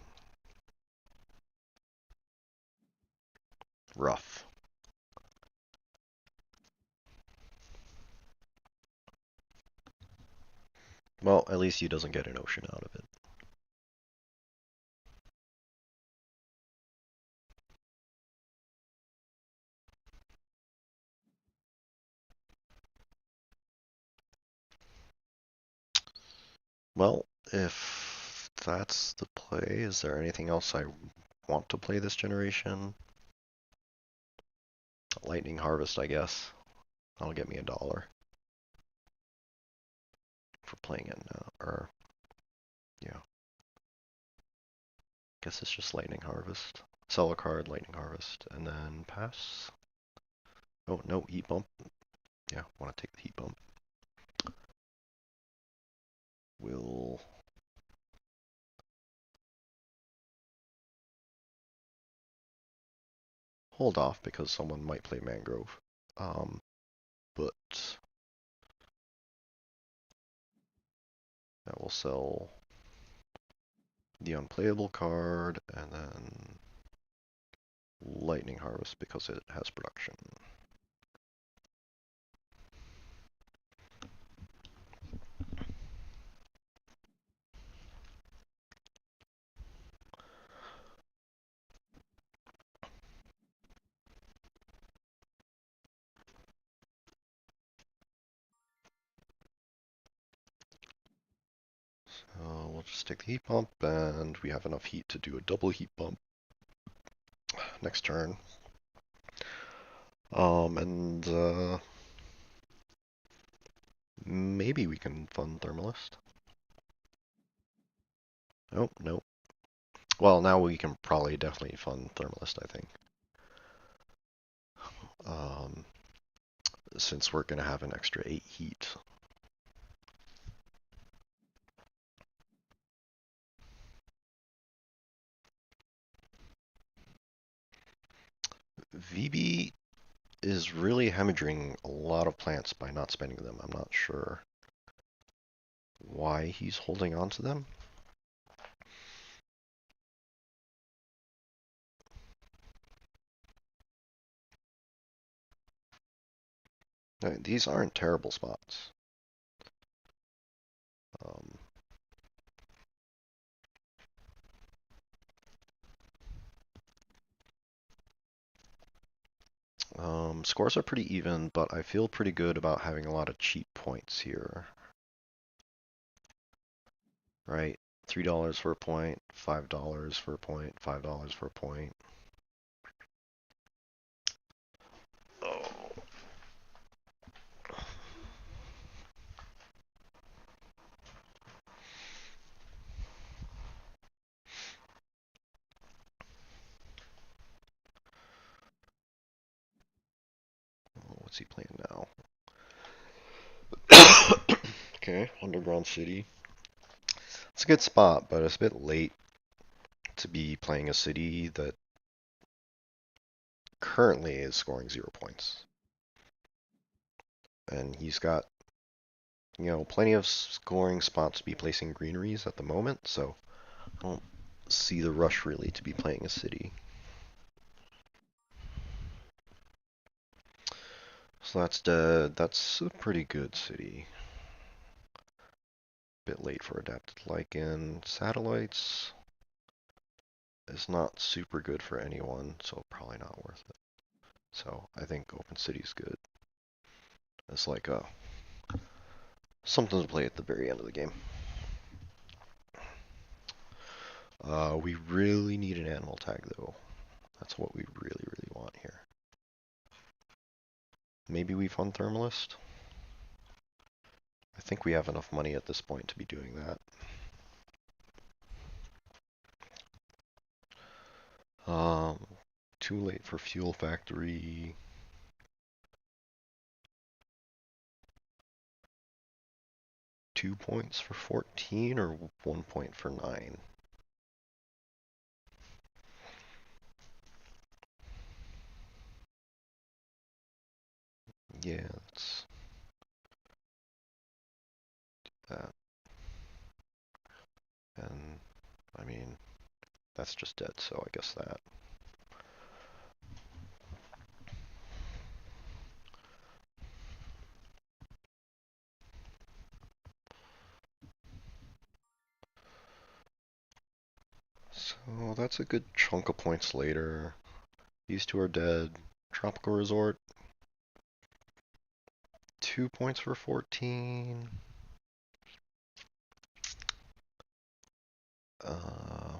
Rough. Well, at least he doesn't get an ocean out of it. Well, if that's the play, is there anything else I want to play this generation? Lightning Harvest, I guess. That'll get me $1 for playing it now. Or, yeah. Guess it's just Lightning Harvest. Sell a card, Lightning Harvest, and then pass. Oh, no, heat bump. Yeah, want to take the heat bump. We'll hold off because someone might play Mangrove. But that will sell the unplayable card and then Lightning Harvest because it has production. So we'll just take the heat bump and we have enough heat to do a double heat bump next turn. And maybe we can fund Thermalist. Oh, no. Well, now we can probably definitely fund Thermalist, I think. Since we're going to have an extra 8 heat. VB is really hemorrhaging a lot of plants by not spending them. I'm not sure why he's holding on to them. These aren't terrible spots. Scores are pretty even, but I feel pretty good about having a lot of cheap points here. Right? $3 for a point, $5 for a point, $5 for a point. Oh. What's he playing now? Okay, Underground City. It's a good spot, but it's a bit late to be playing a city that currently is scoring 0 points. And he's got, plenty of scoring spots to be placing greeneries at the moment, so I don't see the rush really to be playing a city. So that's a pretty good city. Bit late for adapted lichen. Satellites is not super good for anyone, so probably not worth it. So I think open city's good. It's like something to play at the very end of the game. We really need an animal tag though. That's what we really, really want here. Maybe we fund Thermalist. I think we have enough money at this point to be doing that. Too late for Fuel Factory. 2 points for 14 or 1 point for 9? Yeah, that. And, I mean, that's just dead, so I guess that. So that's a good chunk of points later. These two are dead. Tropical Resort, 2 points for 14. Uh,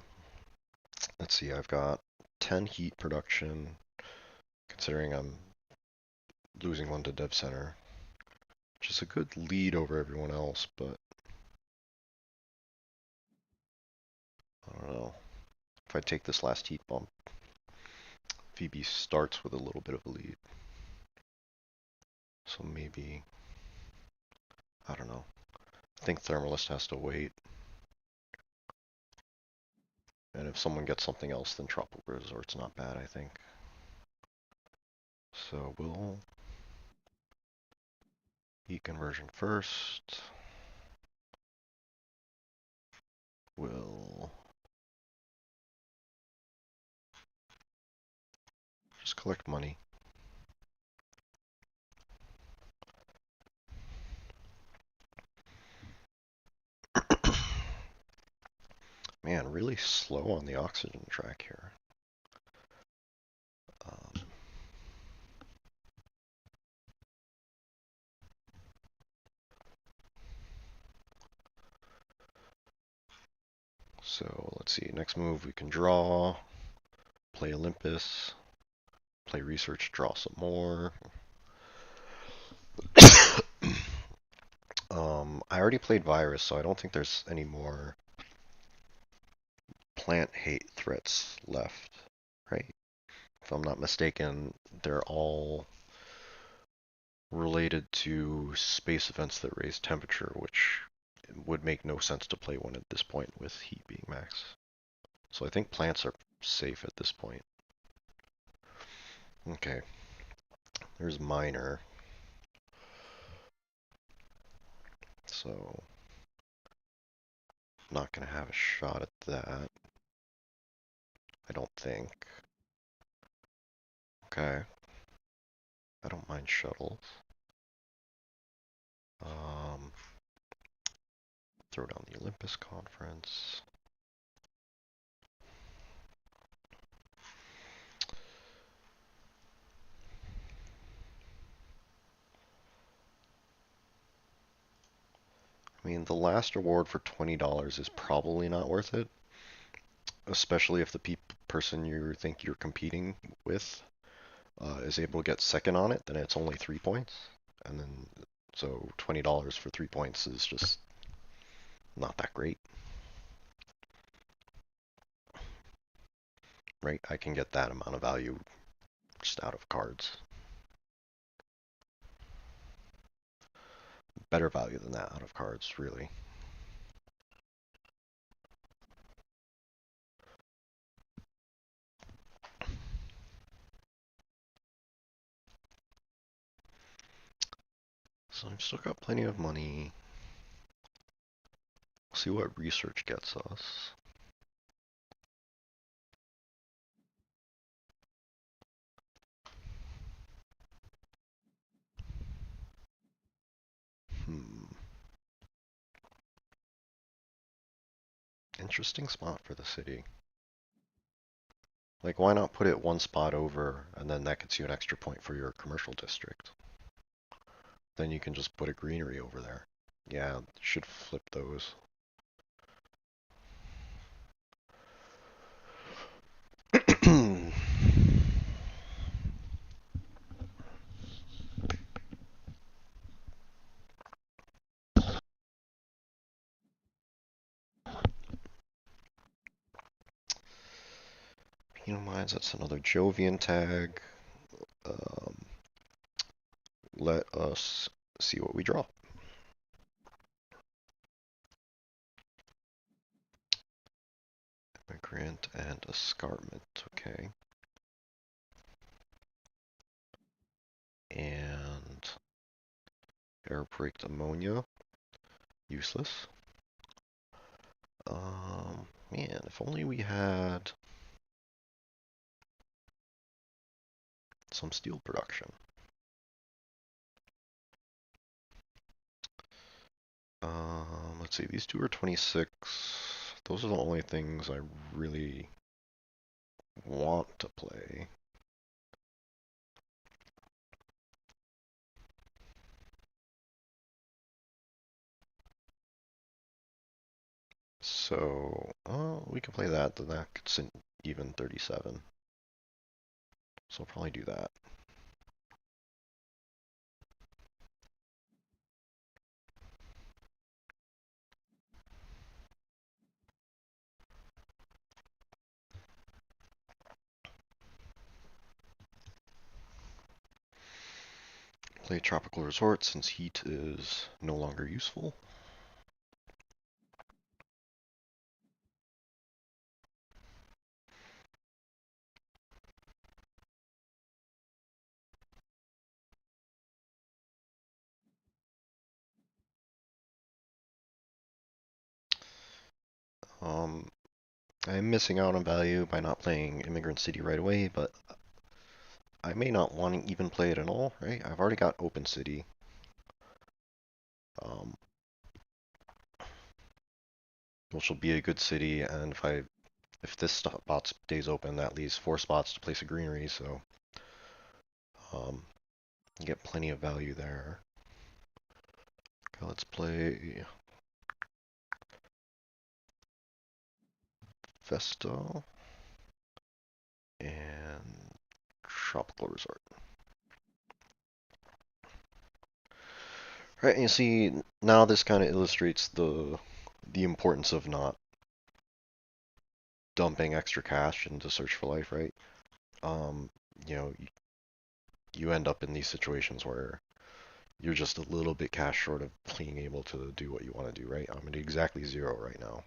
let's see, I've got 10 heat production, considering I'm losing one to Dev Center, which is a good lead over everyone else, but I don't know. If I take this last heat bump, VB starts with a little bit of a lead. So maybe, I don't know. I think Thermalist has to wait. And if someone gets something else, then Tropical Resort's not bad, I think. So we'll heat conversion first. We'll just collect money. Man, really slow on the oxygen track here. Um, so let's see, next move we can draw, play Olympus, play research, draw some more. I already played virus, so I don't think there's any more plant hate threats left, right? If I'm not mistaken, they're all related to space events that raise temperature, which would make no sense to play one at this point with heat being max. So I think plants are safe at this point. Okay, there's minor. So not gonna have a shot at that, I don't think. Okay, I don't mind shuttles. Um, throw down the Olympus conference. I mean, the last reward for $20 is probably not worth it, especially if the person you think you're competing with is able to get second on it, then it's only 3 points. And then, so $20 for 3 points is just not that great. Right? I can get that amount of value just out of cards. Better value than that out of cards, really. So I've still got plenty of money. We'll see what research gets us. Interesting spot for the city. Like, why not put it one spot over, and then that gets you an extra point for your commercial district? Then you can just put a greenery over there. Yeah, should flip those. Penal that's another Jovian tag. Um, let us see what we draw. Immigrant and escarpment, okay. And air braked ammonia. Useless. Man, if only we had some steel production. Let's see, these two are 26. Those are the only things I really want to play. So, we can play that, then that could send even 37. So I'll probably do that. Play Tropical Resort since heat is no longer useful. Um, I'm missing out on value by not playing Immigrant City right away, but I may not want to even play it at all, right? I've already got Open City. Um, which will be a good city, and if this spot stays open, that leaves 4 spots to place a greenery, so you get plenty of value there. Okay, let's play Vesta and Tropical Resort. Right, and you see, now this kind of illustrates the importance of not dumping extra cash into Search for Life, right? Um, you know, you end up in these situations where you're just a little bit cash short of being able to do what you want to do, right? I'm at exactly 0 right now.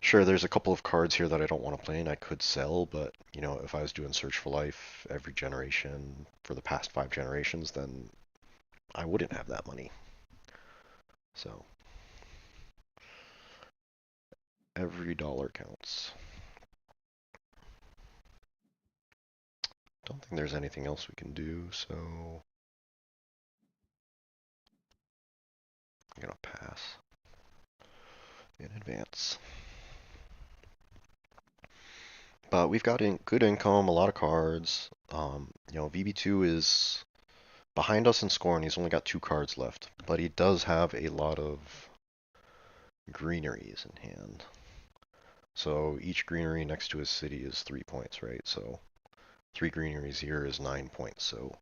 Sure, there's a couple of cards here that I don't want to play and I could sell, but you know, if I was doing Search for Life every generation for the past 5 generations, then I wouldn't have that money. So every dollar counts. Don't think there's anything else we can do, so I'm gonna pass in advance. But we've got good income, a lot of cards. You know, VB2 is behind us in scoring. He's only got 2 cards left, but he does have a lot of greeneries in hand. So each greenery next to his city is 3 points, right? So 3 greeneries here is 9 points. So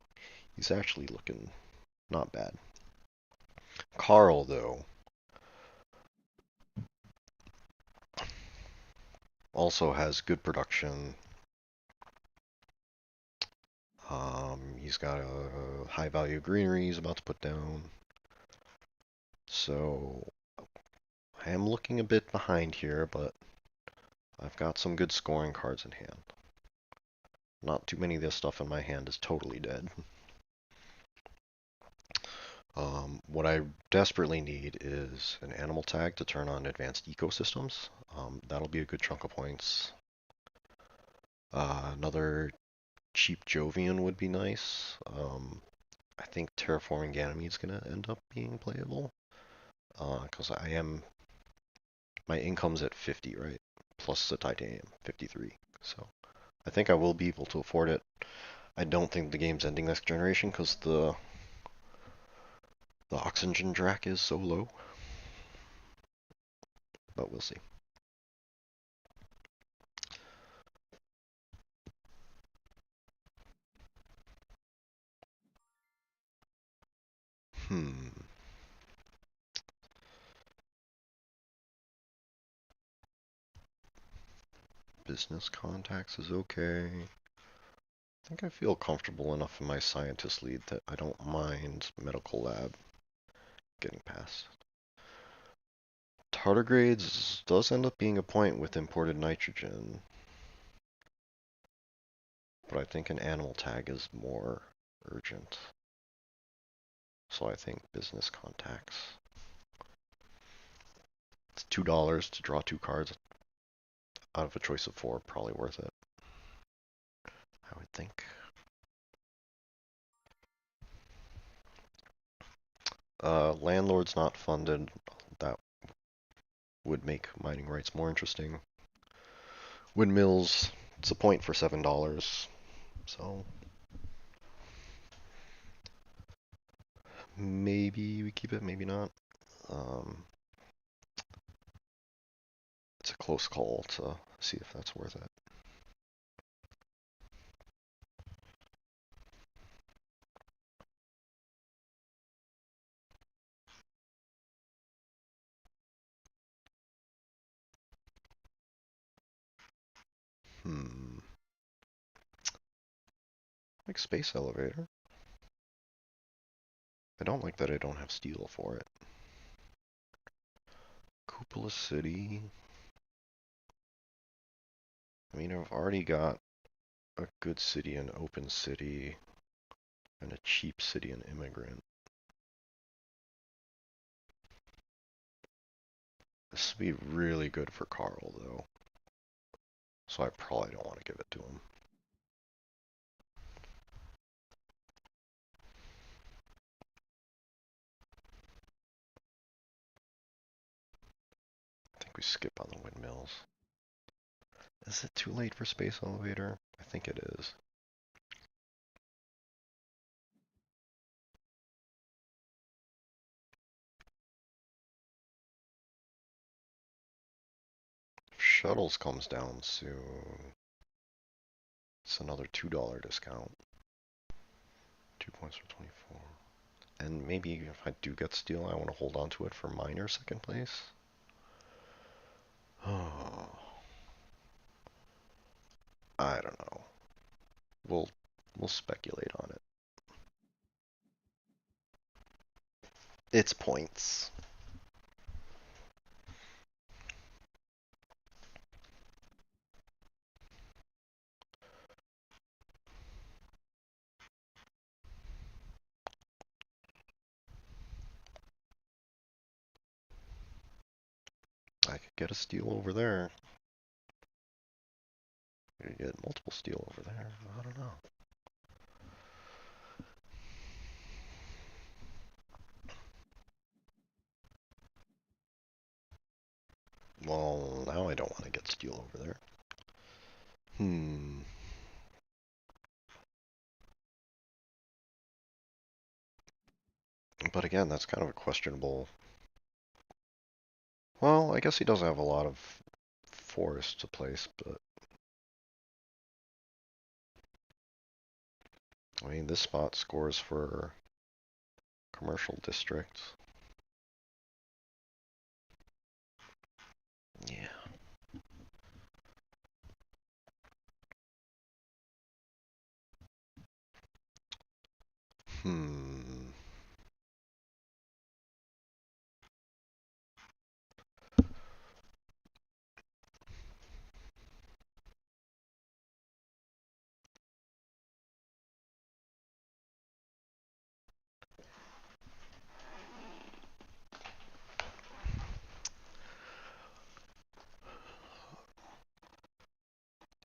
he's actually looking not bad. Carl, though, also has good production. He's got a high value greenery he's about to put down. So I am looking a bit behind here, but I've got some good scoring cards in hand. Not too many of this stuff in my hand is totally dead. What I desperately need is an animal tag to turn on advanced ecosystems. That'll be a good chunk of points. Another cheap Jovian would be nice. I think Terraforming Ganymede's going to end up being playable. Because my income's at 50, right? Plus the titanium, 53. So I think I will be able to afford it. I don't think the game's ending next generation because the oxygen drac is so low. But we'll see. Hmm. Business contacts is okay. I think I feel comfortable enough in my scientist lead that I don't mind medical lab getting past. Tardigrades does end up being a point with imported nitrogen, but I think an animal tag is more urgent. So I think business contacts. It's $2 to draw 2 cards out of a choice of 4. Probably worth it, I would think. Landlord's not funded. That would make mining rights more interesting. Windmills, it's a point for $7. So maybe we keep it, maybe not. Um, it's a close call to see if that's worth it. Hmm. Like space elevator. I don't like that I don't have steel for it. Cupola City. I mean, I've already got a good city and open city and a cheap city and immigrant. This would be really good for Carl, though. So I probably don't want to give it to him. I think we skip on the windmills. Is it too late for space elevator? I think it is. If shuttles comes down soon, it's another $2 discount. 2 points for 24. And maybe if I do get steel, I want to hold on to it for minor second place. Oh, I don't know. We'll speculate on it. It's points. I could get a steal over there. I could get multiple steel over there. I don't know. Well, now I don't want to get steel over there. Hmm. But again, that's kind of a questionable. Well, I guess he doesn't have a lot of forests to place, but I mean, this spot scores for commercial districts. Yeah. Hmm.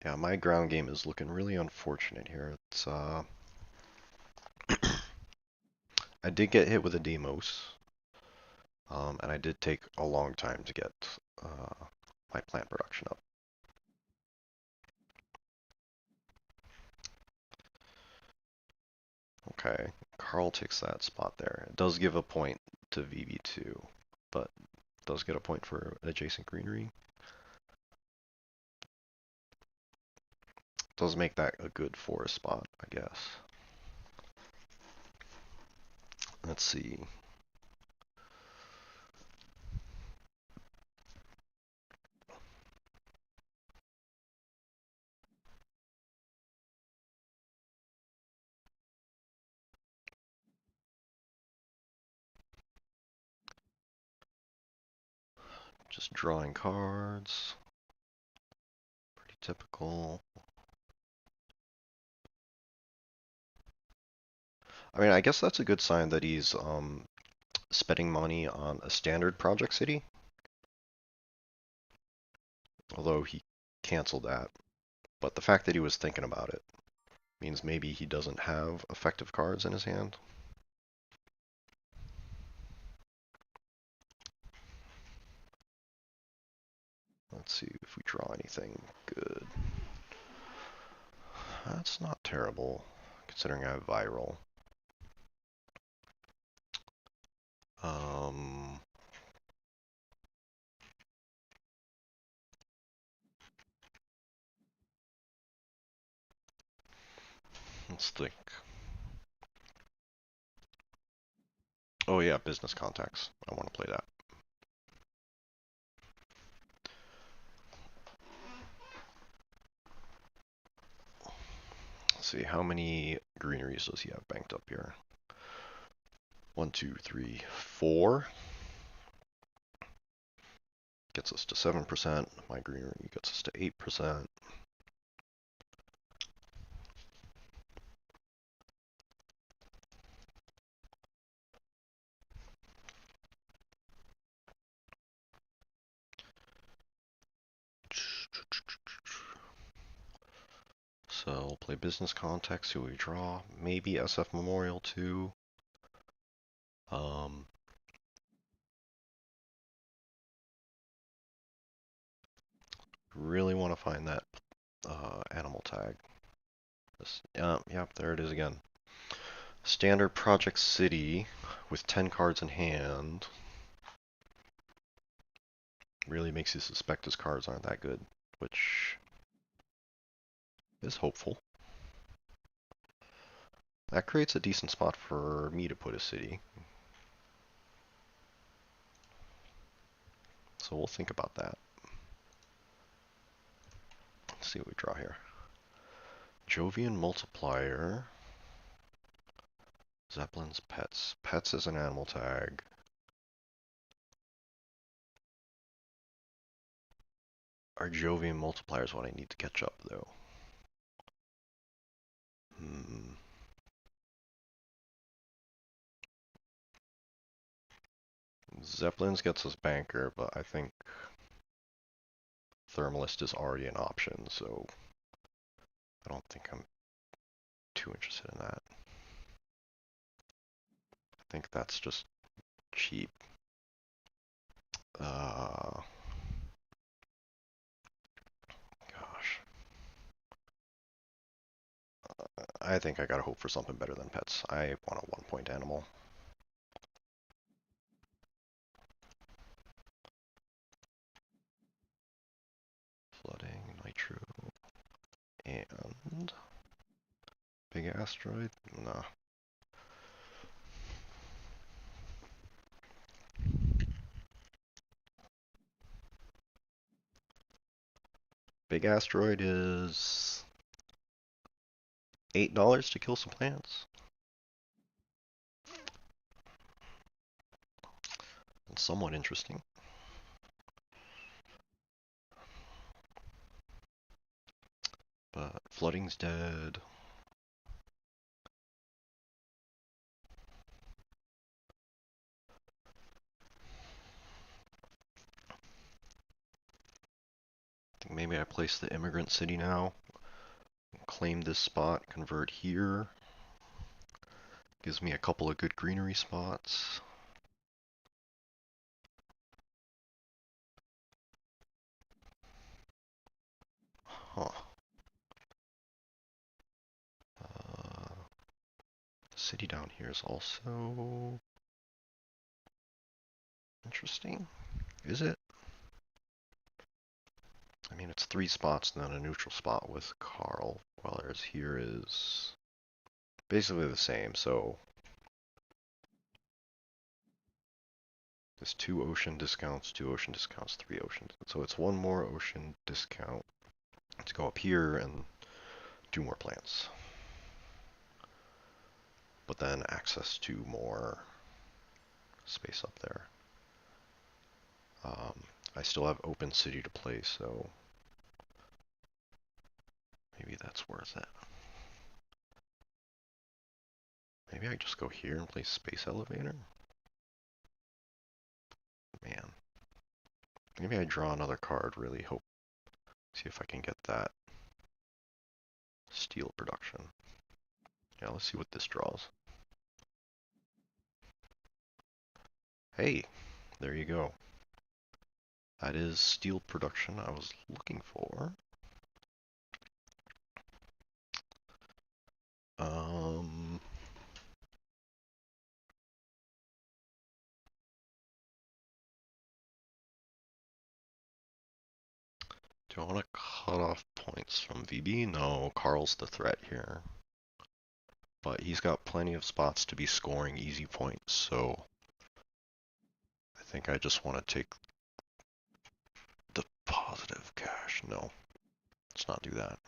Yeah, my ground game is looking really unfortunate here. It's I did get hit with a Demos, and I did take a long time to get my plant production up. Okay, Carl takes that spot there. It does give a point to VB2, but does get a point for adjacent greenery. Does make that a good forest spot, I guess. Let's see. Just drawing cards. Pretty typical. I mean, I guess that's a good sign that he's spending money on a standard project city. Although he canceled that. But the fact that he was thinking about it means maybe he doesn't have effective cards in his hand. Let's see if we draw anything good. That's not terrible, considering I have viral. Um, let's think. Oh yeah, business contacts. I want to play that. Let's see, how many greeneries does he have banked up here? 1, 2, 3, 4. Gets us to 7%. My greenery gets us to 8%. So we'll play business contacts, see what we draw. Maybe SF Memorial too. Really want to find that animal tag. Yep, there it is again. Standard Project City with 10 cards in hand. Really makes you suspect his cards aren't that good, which is hopeful. That creates a decent spot for me to put a city. So we'll think about that. Let's see what we draw here. Jovian Multiplier. Zeppelin's Pets. Pets is an animal tag. Our Jovian Multiplier is what I need to catch up, though. Zeppelin's gets us Banker, but I think Thermalist is already an option, so I don't think I'm too interested in that. I think that's just cheap. Gosh. I think I gotta hope for something better than Pets. I want a 1-point animal. Flooding, Nitro, and Big Asteroid? Nah. Big Asteroid is $8 to kill some plants. It's somewhat interesting. But Flooding's dead. I think maybe I place the Immigrant City now. Claim this spot, convert here. Gives me a couple of good greenery spots. Huh. The city down here is also interesting. Is it? I mean, it's 3 spots and then a neutral spot with Carl, whereas here is basically the same. So there's 2 ocean discounts, 2 ocean discounts, 3 oceans. So it's 1 more ocean discount to go up here and do more plants. But then access to more space up there. I still have open city to play, so maybe that's worth it. Maybe I just go here and play Space Elevator? Man. Maybe I draw another card, really hope See if I can get that steel production. Yeah, let's see what this draws. Hey, there you go. That is steel production I was looking for. Do I want to cut off points from VB? No, Carl's the threat here. But he's got plenty of spots to be scoring easy points, so I think I just want to take the positive cash. No, let's not do that.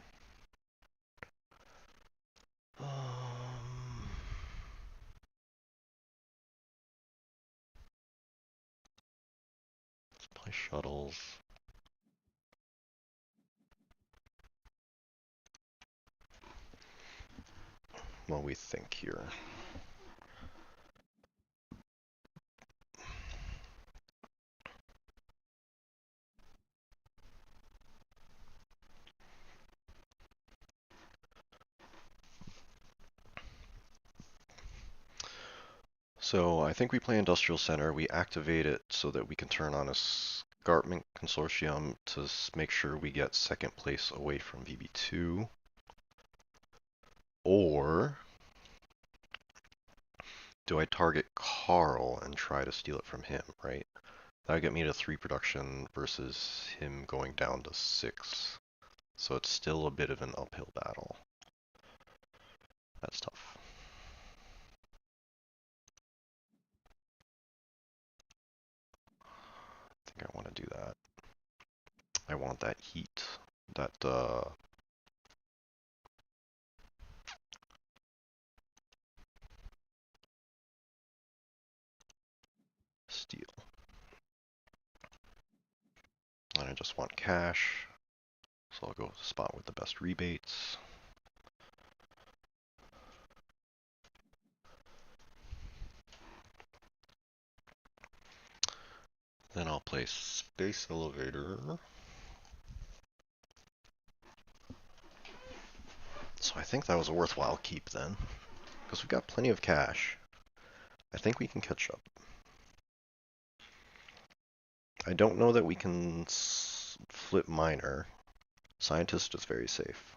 Let's play shuttles. While we think here. So I think we play Industrial Center. We activate it so that we can turn on a escarpment consortium to make sure we get second place away from VB2. Or do I target Carl and try to steal it from him, right? That would get me to 3 production versus him going down to 6. So it's still a bit of an uphill battle. That's tough. I think I want to do that. I want that heat, that steel. And I just want cash, so I'll go with the spot with the best rebates. Then I'll play Space Elevator. So I think that was a worthwhile keep then, because we've got plenty of cash. I think we can catch up. I don't know that we can flip miner. Scientist is very safe.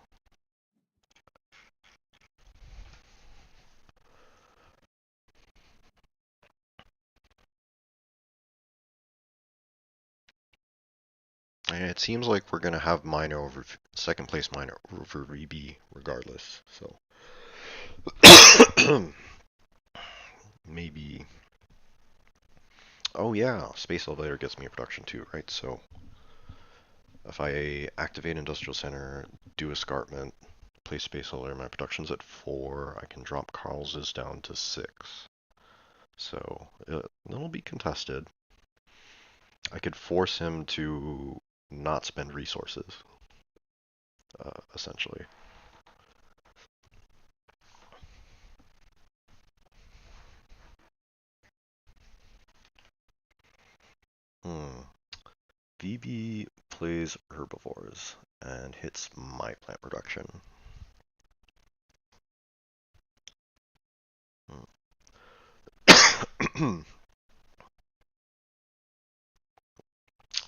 And it seems like we're going to have miner over second place miner over Reby regardless. So maybe. Oh yeah, Space Elevator gets me a production too, right? So if I activate Industrial Center, do Escarpment, play Space Elevator, my production's at 4. I can drop Carl's down to 6. So it'll be contested. I could force him to not spend resources, essentially. VB plays herbivores and hits my plant production.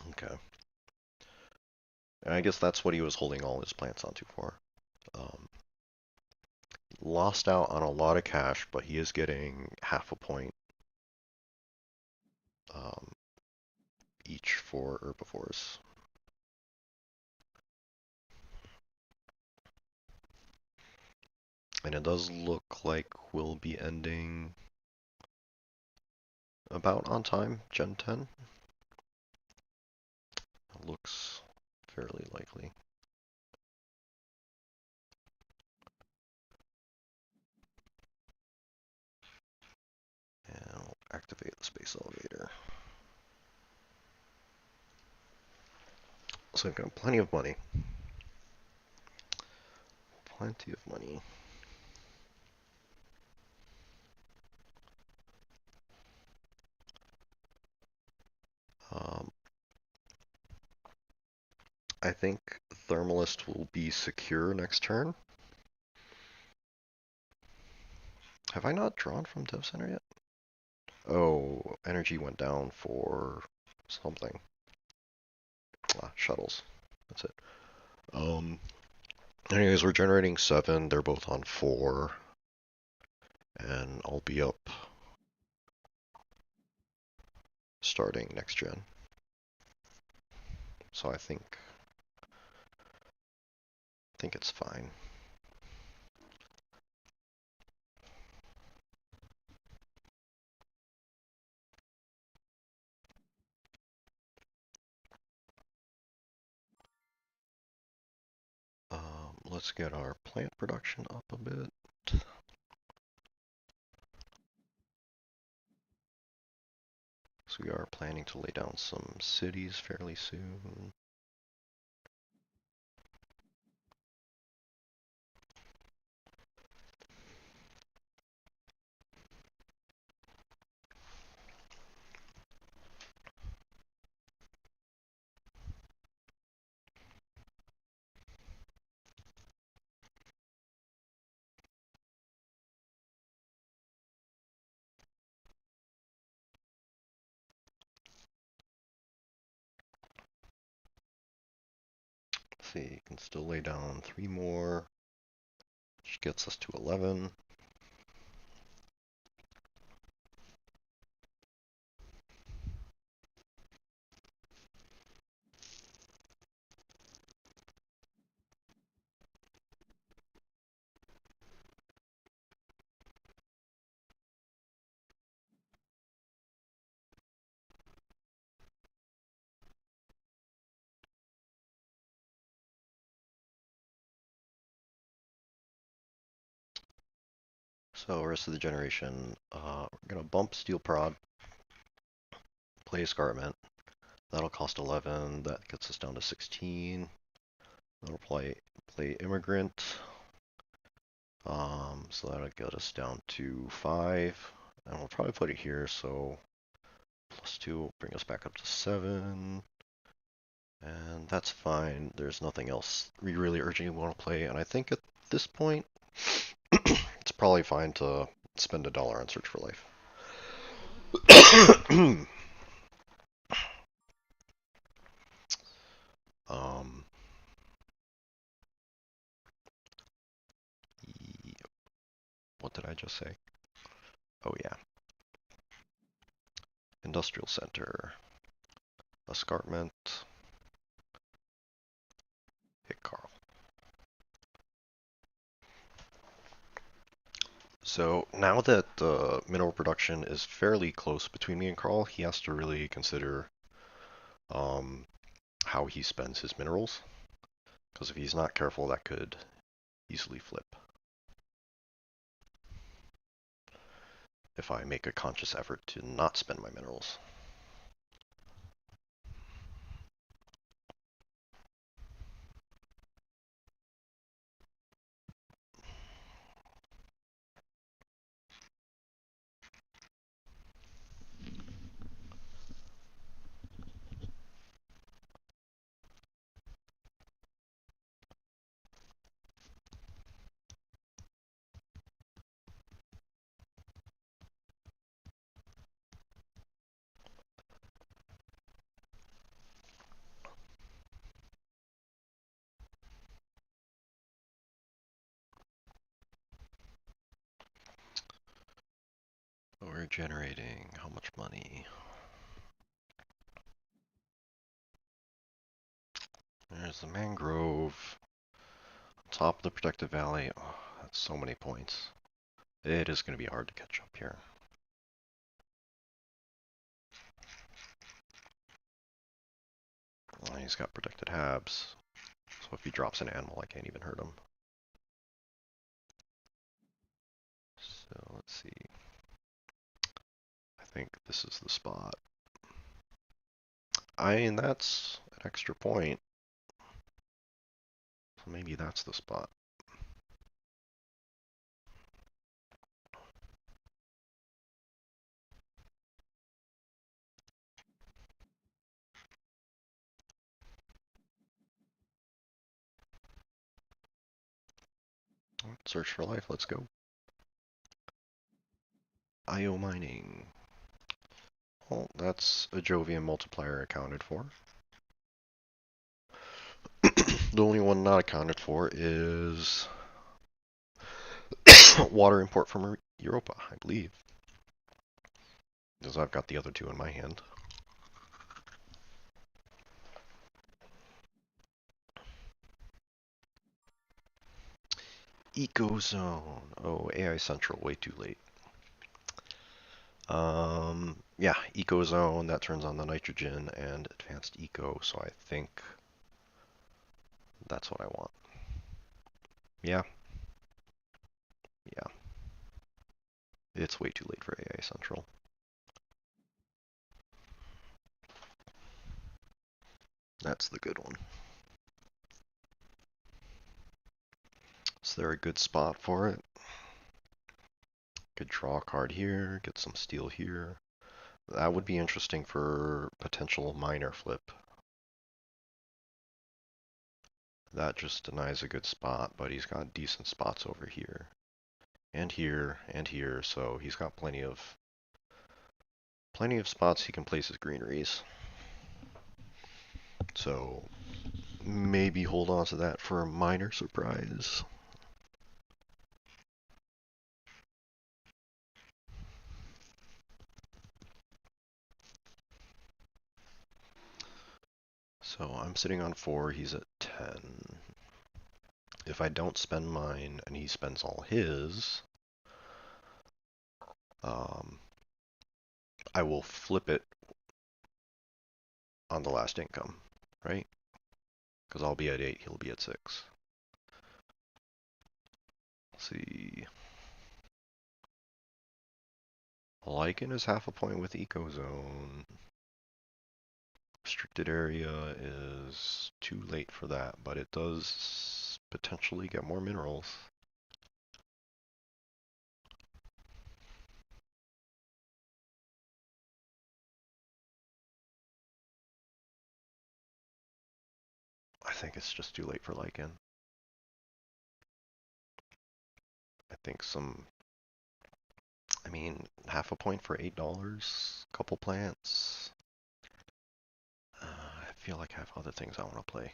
Okay. And I guess that's what he was holding all his plants onto for. Lost out on a lot of cash, but he is getting half a point each for herbivores. And it does look like we'll be ending about on time, Gen 10. It looks fairly likely. And we'll activate the space elevator. So I've got plenty of money. Plenty of money. I think Thermalist will be secure next turn. Have I not drawn from Dev Center yet? Oh, energy went down for something. Shuttles. That's it. Anyways, we're generating 7. They're both on 4. And I'll be up starting next gen. So I think it's fine. Let's get our plant production up a bit. So we are planning to lay down some cities fairly soon. Let's see, can still lay down 3 more, which gets us to 11. So rest of the generation, we're gonna bump steel prod, play escarpment. That'll cost 11. That gets us down to 16. That'll play immigrant. So that'll get us down to 5. And we'll probably put it here, so +2 will bring us back up to 7. And that's fine. There's nothing else we really urgently want to play. And I think at this point, it's probably fine to spend $1 on Search for Life. um, what did I just say? Oh yeah. Industrial Center. Escarpment. Hit Carl. So now that mineral production is fairly close between me and Carl, he has to really consider how he spends his minerals. Because if he's not careful, that could easily flip. If I make a conscious effort to not spend my minerals. We're generating how much money? There's the mangrove. Top of the protected valley. Oh, that's so many points. It is going to be hard to catch up here. Oh, he's got protected habs. So if he drops an animal, I can't even hurt him. So let's see. I think this is the spot. I mean, that's an extra point. So maybe that's the spot. Search for life, let's go. IO mining. Well, that's a Jovian multiplier accounted for. The only one not accounted for is water import from Europa, I believe. Because I've got the other two in my hand. Ecozone. Oh, AI Central, way too late. Yeah, Ecozone, that turns on the nitrogen and advanced eco, so I think that's what I want. Yeah, yeah. It's way too late for AI Central. That's the good one. Is there a good spot for it? Could draw a card here, get some steel here. That would be interesting for potential minor flip. That just denies a good spot, but he's got decent spots over here. And here, and here, so he's got plenty of spots he can place his greeneries. So maybe hold on to that for a minor surprise. So I'm sitting on 4, he's at 10. If I don't spend mine and he spends all his, I will flip it on the last income, right? Because I'll be at 8, he'll be at 6. Let's see. Lichen is half a point with Ecozone. Restricted area is too late for that, but it does potentially get more minerals. I think it's just too late for Lichen. I think I mean, half a point for $8, couple plants. I feel like I have other things I want to play.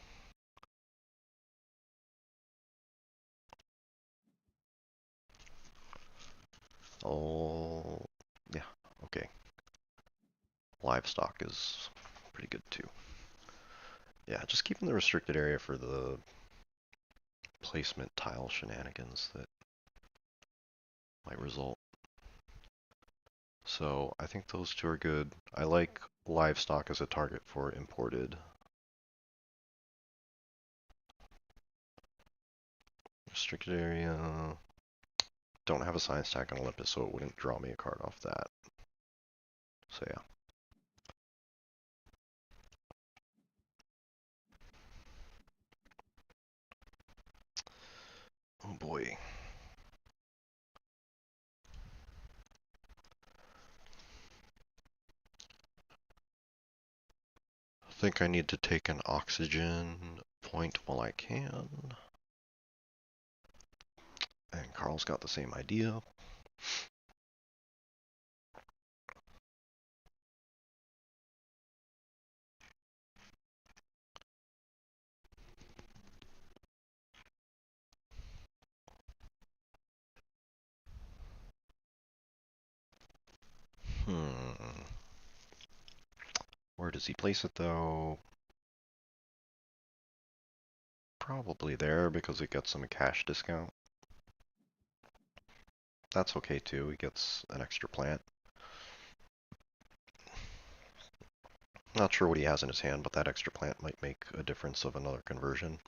Oh, yeah, okay. Livestock is pretty good too. Yeah, just keeping the restricted area for the placement tile shenanigans that might result. So I think those two are good. I like livestock as a target for imported. Restricted area. Don't have a science tag on Olympus, so it wouldn't draw me a card off that. So yeah. Oh boy. I think I need to take an oxygen point while I can. And Carl's got the same idea. Where does he place it though? Probably there because it gets some cash discount. That's okay too, he gets an extra plant. Not sure what he has in his hand, but that extra plant might make a difference of another conversion.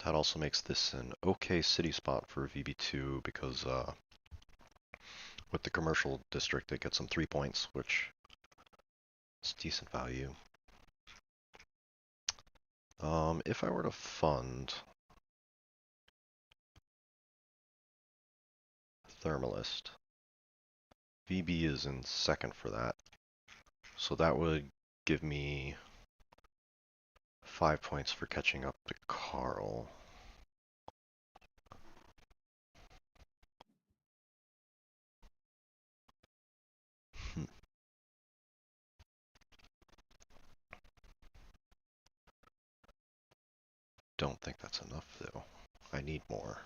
That also makes this an okay city spot for VB2 because with the commercial district it gets some 3 points, which is decent value. If I were to fund Thermalist, VB is in second for that. So that would give me 5 points for catching up to Carl. Don't think that's enough though. I need more.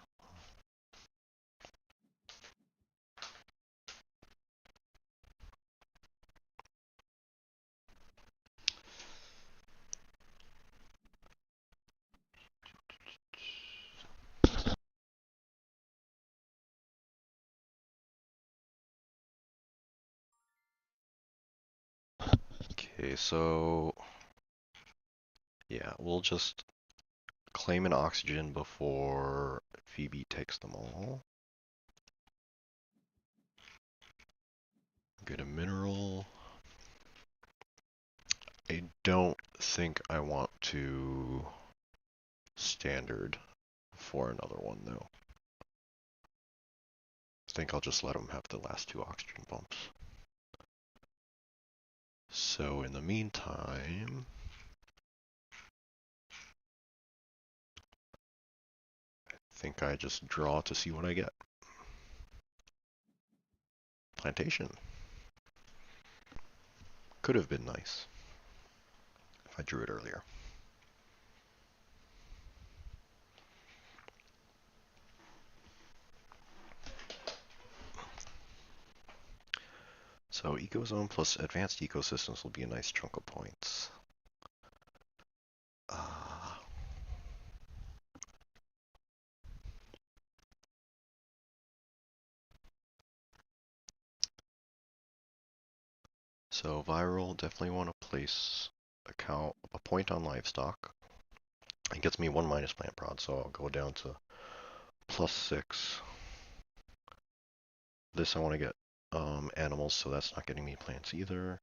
Okay, so yeah, we'll just claim an oxygen before Phoebe takes them all. Get a mineral. I don't think I want to standard for another one though. I think I'll just let them have the last 2 oxygen bumps. So in the meantime, I think I just draw to see what I get. Plantation. Could have been nice if I drew it earlier. So Ecozone plus Advanced Ecosystems will be a nice chunk of points. So Viral, definitely want to place a point on Livestock. It gets me 1 minus plant prod, so I'll go down to +6. This I want to get animals, so that's not getting me plants either.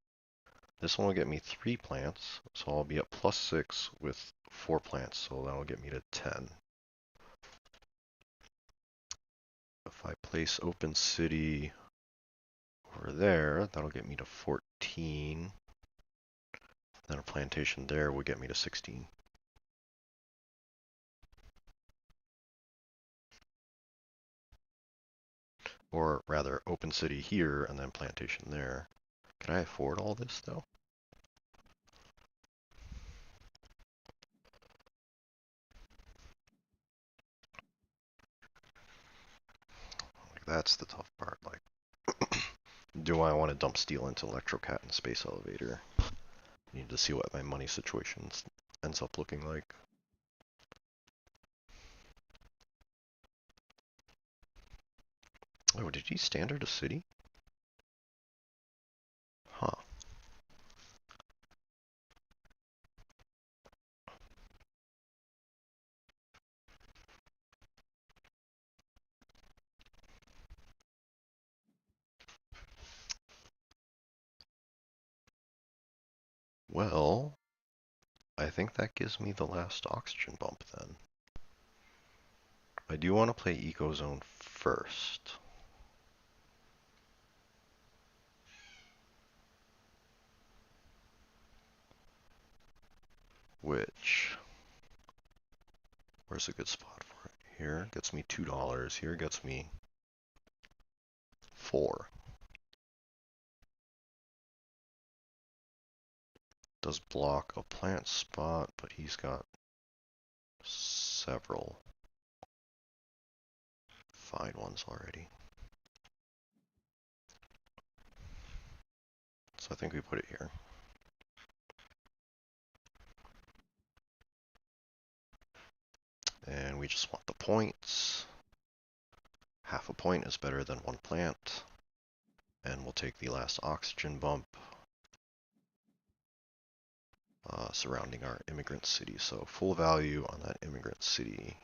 This one will get me 3 plants, so I'll be at +6 with 4 plants, so that'll get me to 10. If I place Open City over there, that'll get me to 14. Then a plantation there would get me to 16. Or rather, Open City here and then plantation there. Can I afford all this though? Like, that's the tough part. Like, do I want to dump steel into Electrocat and Space Elevator? Need to see what my money situation ends up looking like. Oh, did he standard a city? Huh. Well, I think that gives me the last oxygen bump then. I do want to play Ecozone first. Where's a good spot for it? Here gets me $2. Here gets me 4. Does block a plant spot, but he's got several fine ones already. So I think we put it here. And we just want the points. Half a point is better than 1 plant. And we'll take the last oxygen bump surrounding our immigrant city. So full value on that immigrant city.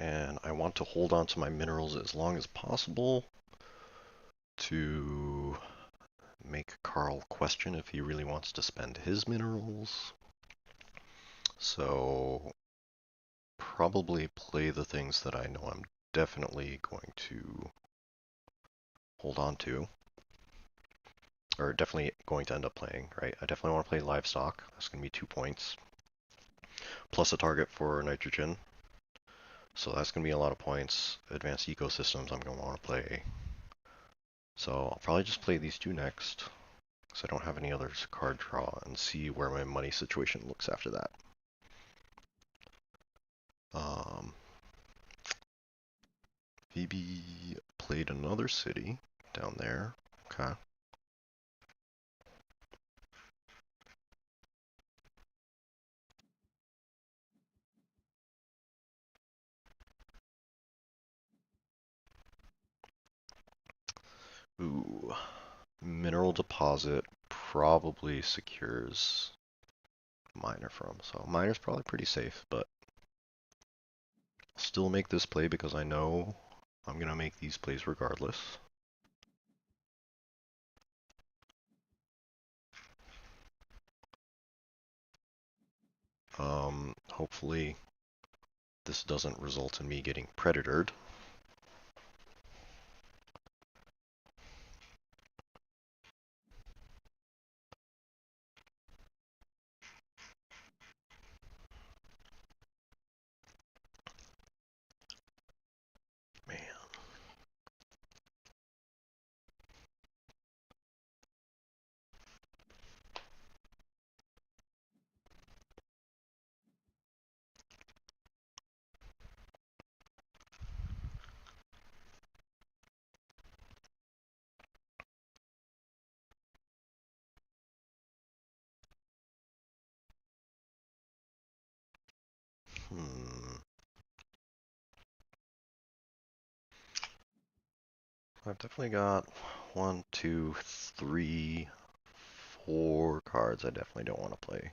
and I want to hold on to my minerals as long as possible to make Carl question if he really wants to spend his minerals. So probably play the things that I know I'm definitely going to hold on to, or definitely going to end up playing, right? I definitely want to play livestock. That's going to be 2 points, plus a target for nitrogen. So that's going to be a lot of points. Advanced ecosystems I'm going to want to play. So I'll probably just play these two next, because I don't have any other card draw, and see where my money situation looks after that. VB played another city down there. Okay. Ooh. Mineral deposit probably secures miner from. So miner's probably pretty safe, but I'll still make this play because I know I'm going to make these plays regardless. Hopefully this doesn't result in me getting predatored. Man. I've definitely got 1, 2, 3, 4 cards I definitely don't want to play.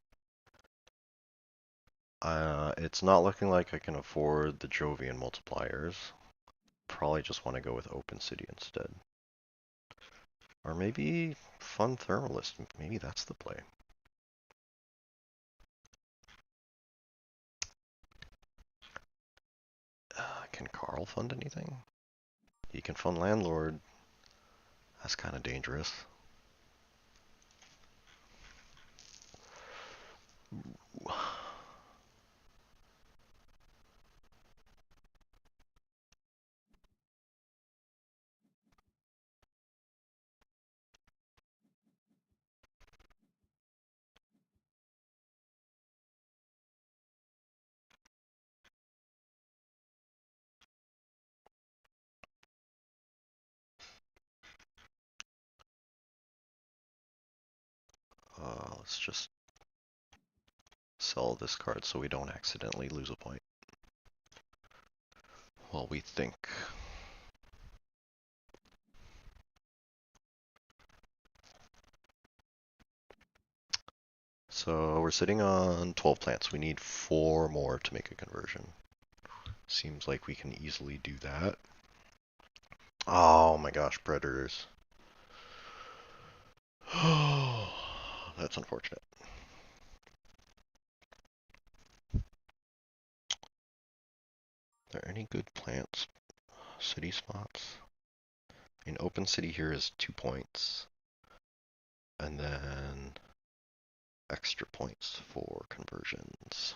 It's not looking like I can afford the Jovian multipliers. Probably just want to go with Open City instead. Or maybe Fun Thermalist. Maybe that's the play. Can Carl fund anything? He can fund Landlord. That's kind of dangerous. Ooh. Let's just sell this card so we don't accidentally lose a point. Well, we think. So we're sitting on 12 plants. We need 4 more to make a conversion. Seems like we can easily do that. Oh my gosh, predators. Oh, that's unfortunate. Are there any good plants? City spots? An open city here is 2 points. And then extra points for conversions.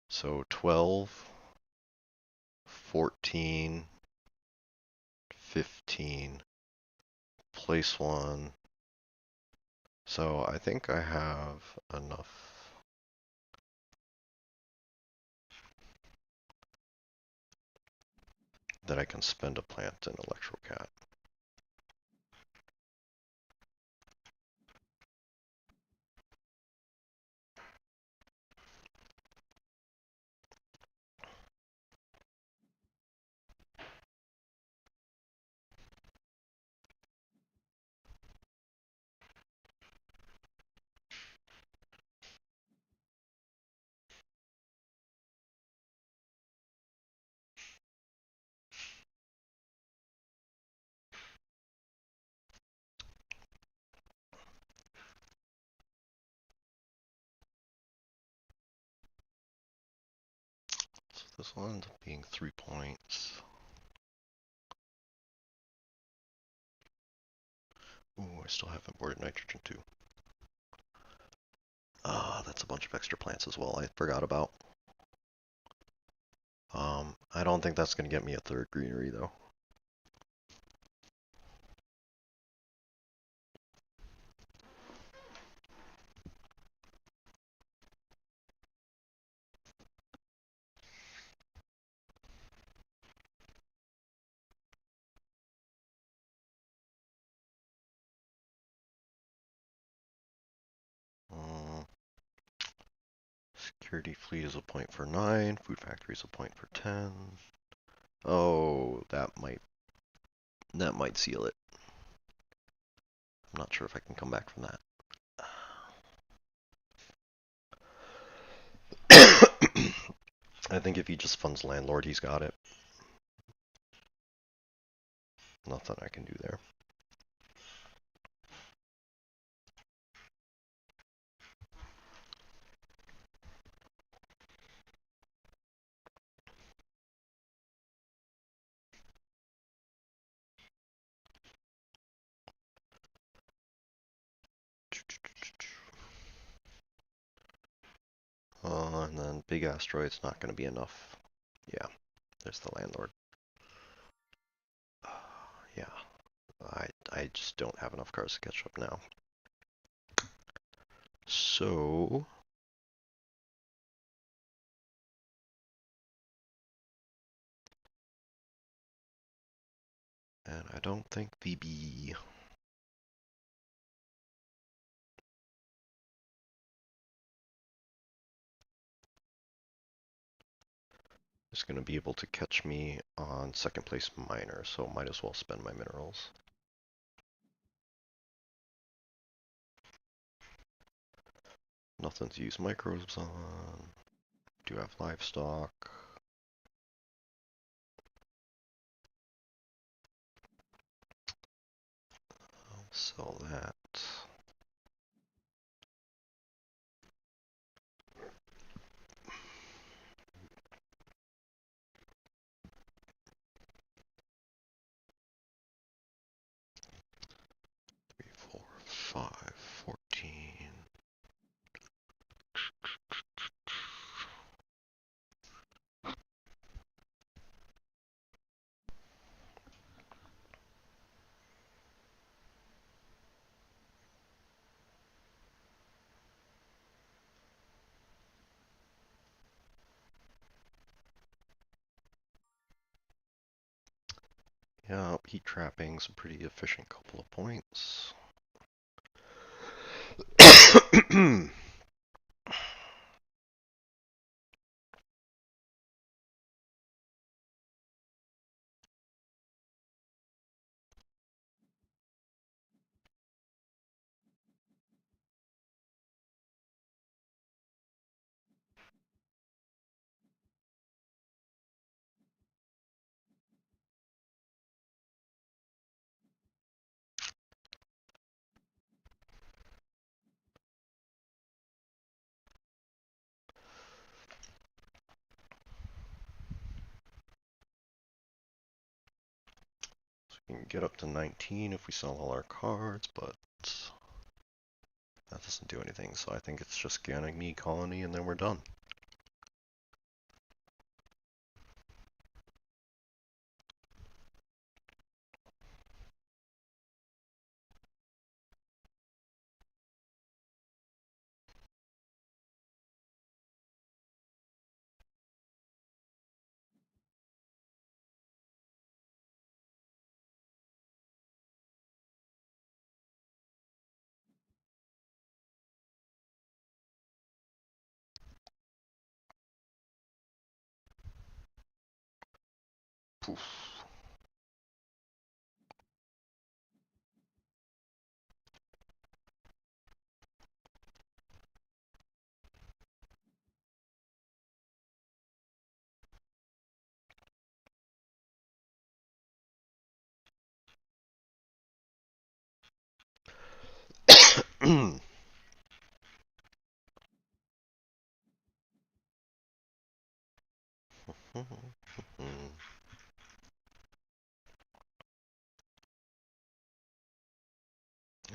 So 12, 14, 15, place 1. So I think I have enough. That I can spend a plant in Electrocat. This will end up being 3 points. Ooh, I still haven't boarded nitrogen too. That's a bunch of extra plants as well I forgot about. I don't think that's going to get me a third greenery though. Security fleet is a point for 9. Food factory is a point for 10. Oh, that might seal it. I'm not sure if I can come back from that. I think if he just funds landlord, he's got it. Nothing I can do there. And then big asteroid's not going to be enough. Yeah, there's the landlord. Yeah, I just don't have enough cars to catch up now. So, and I don't think VB is going to be able to catch me on second place miner, so might as well spend my minerals. Nothing to use microbes on. Do have livestock. I'll sell that. Three, 4, 5, 14. Yeah, heat trapping's a pretty efficient couple of points. We can get up to 19 if we sell all our cards, but that doesn't do anything, so I think it's just Ganymede Colony and then we're done. Poof.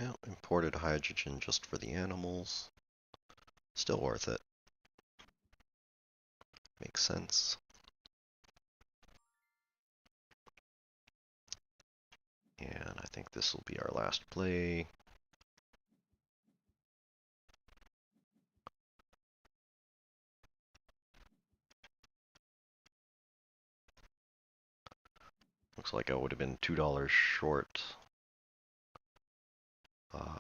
Yeah, imported hydrogen just for the animals. Still worth it. Makes sense. And I think this will be our last play. Looks like I would have been $2 short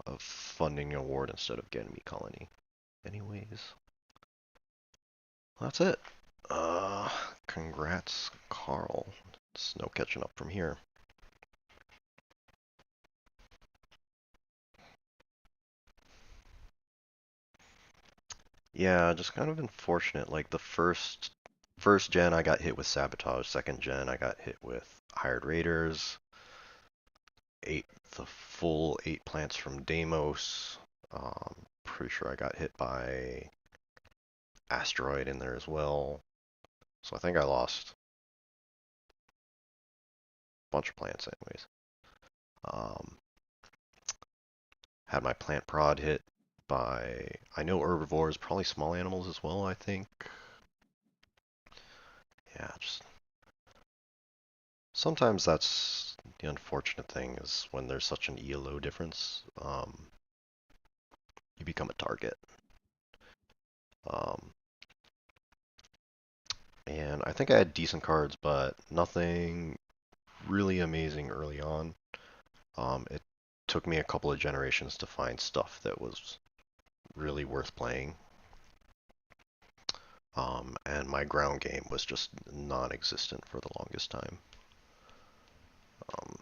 of funding an award instead of getting me colony. Anyways, that's it. Congrats, Carl. It's no catching up from here. Yeah, just kind of unfortunate. Like the first gen I got hit with sabotage. Second gen I got hit with hired raiders. The full 8 plants from Deimos. Pretty sure I got hit by asteroid in there as well. So I think I lost a bunch of plants anyways. Um, had my plant prod hit by, I know herbivores, probably small animals as well, I think. Yeah, just sometimes that's the unfortunate thing is when there's such an ELO difference, you become a target. Um, and I think I had decent cards, but nothing really amazing early on. It took me a couple of generations to find stuff that was really worth playing. And my ground game was just non-existent for the longest time. Um,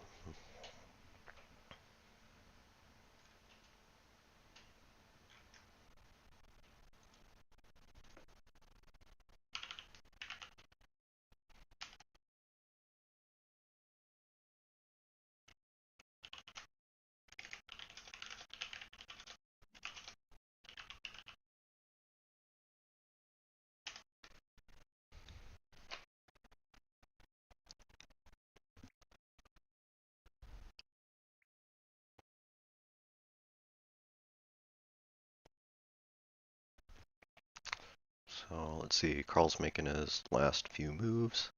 so let's see, Carl's making his last few moves.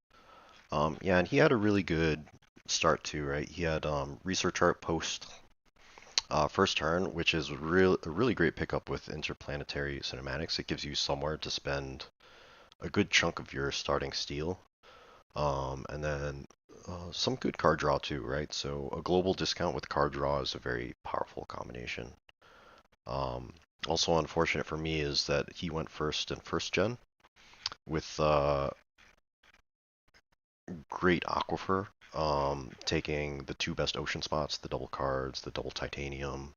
Yeah, and he had a really good start too, right? He had Research Art post first turn, which is a really great pickup with interplanetary cinematics. It gives you somewhere to spend a good chunk of your starting steel. And then some good card draw too, right? So a global discount with card draw is a very powerful combination. Um, Also unfortunate for me is that he went first in first gen with great Aquifer, taking the 2 best ocean spots, the double cards, the double titanium,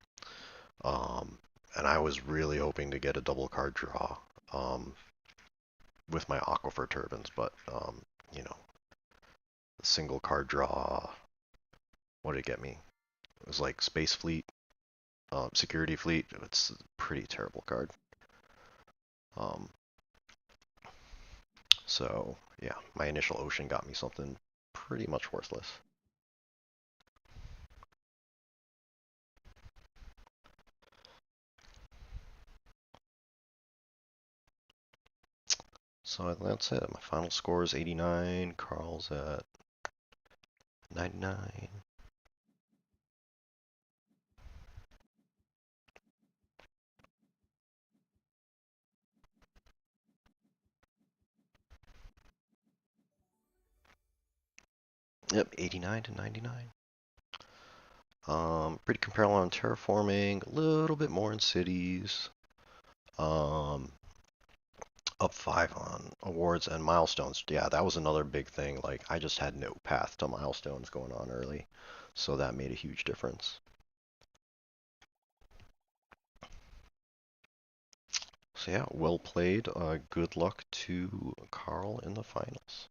and I was really hoping to get a double card draw um, with my Aquifer turbines, but you know, the single card draw, what did it get me? It was like Space Fleet, Security Fleet. It's a pretty terrible card. Um, so yeah, my initial ocean got me something pretty much worthless. So that's it. My final score is 89. Carl's at 99. Yep, 89 to 99. Pretty comparable on terraforming, a little bit more in cities. Um, Up 5 on awards and milestones. Yeah, that was another big thing. Like, I just had no path to milestones going on early, so that made a huge difference. So yeah, well played. Good luck to Carl in the finals.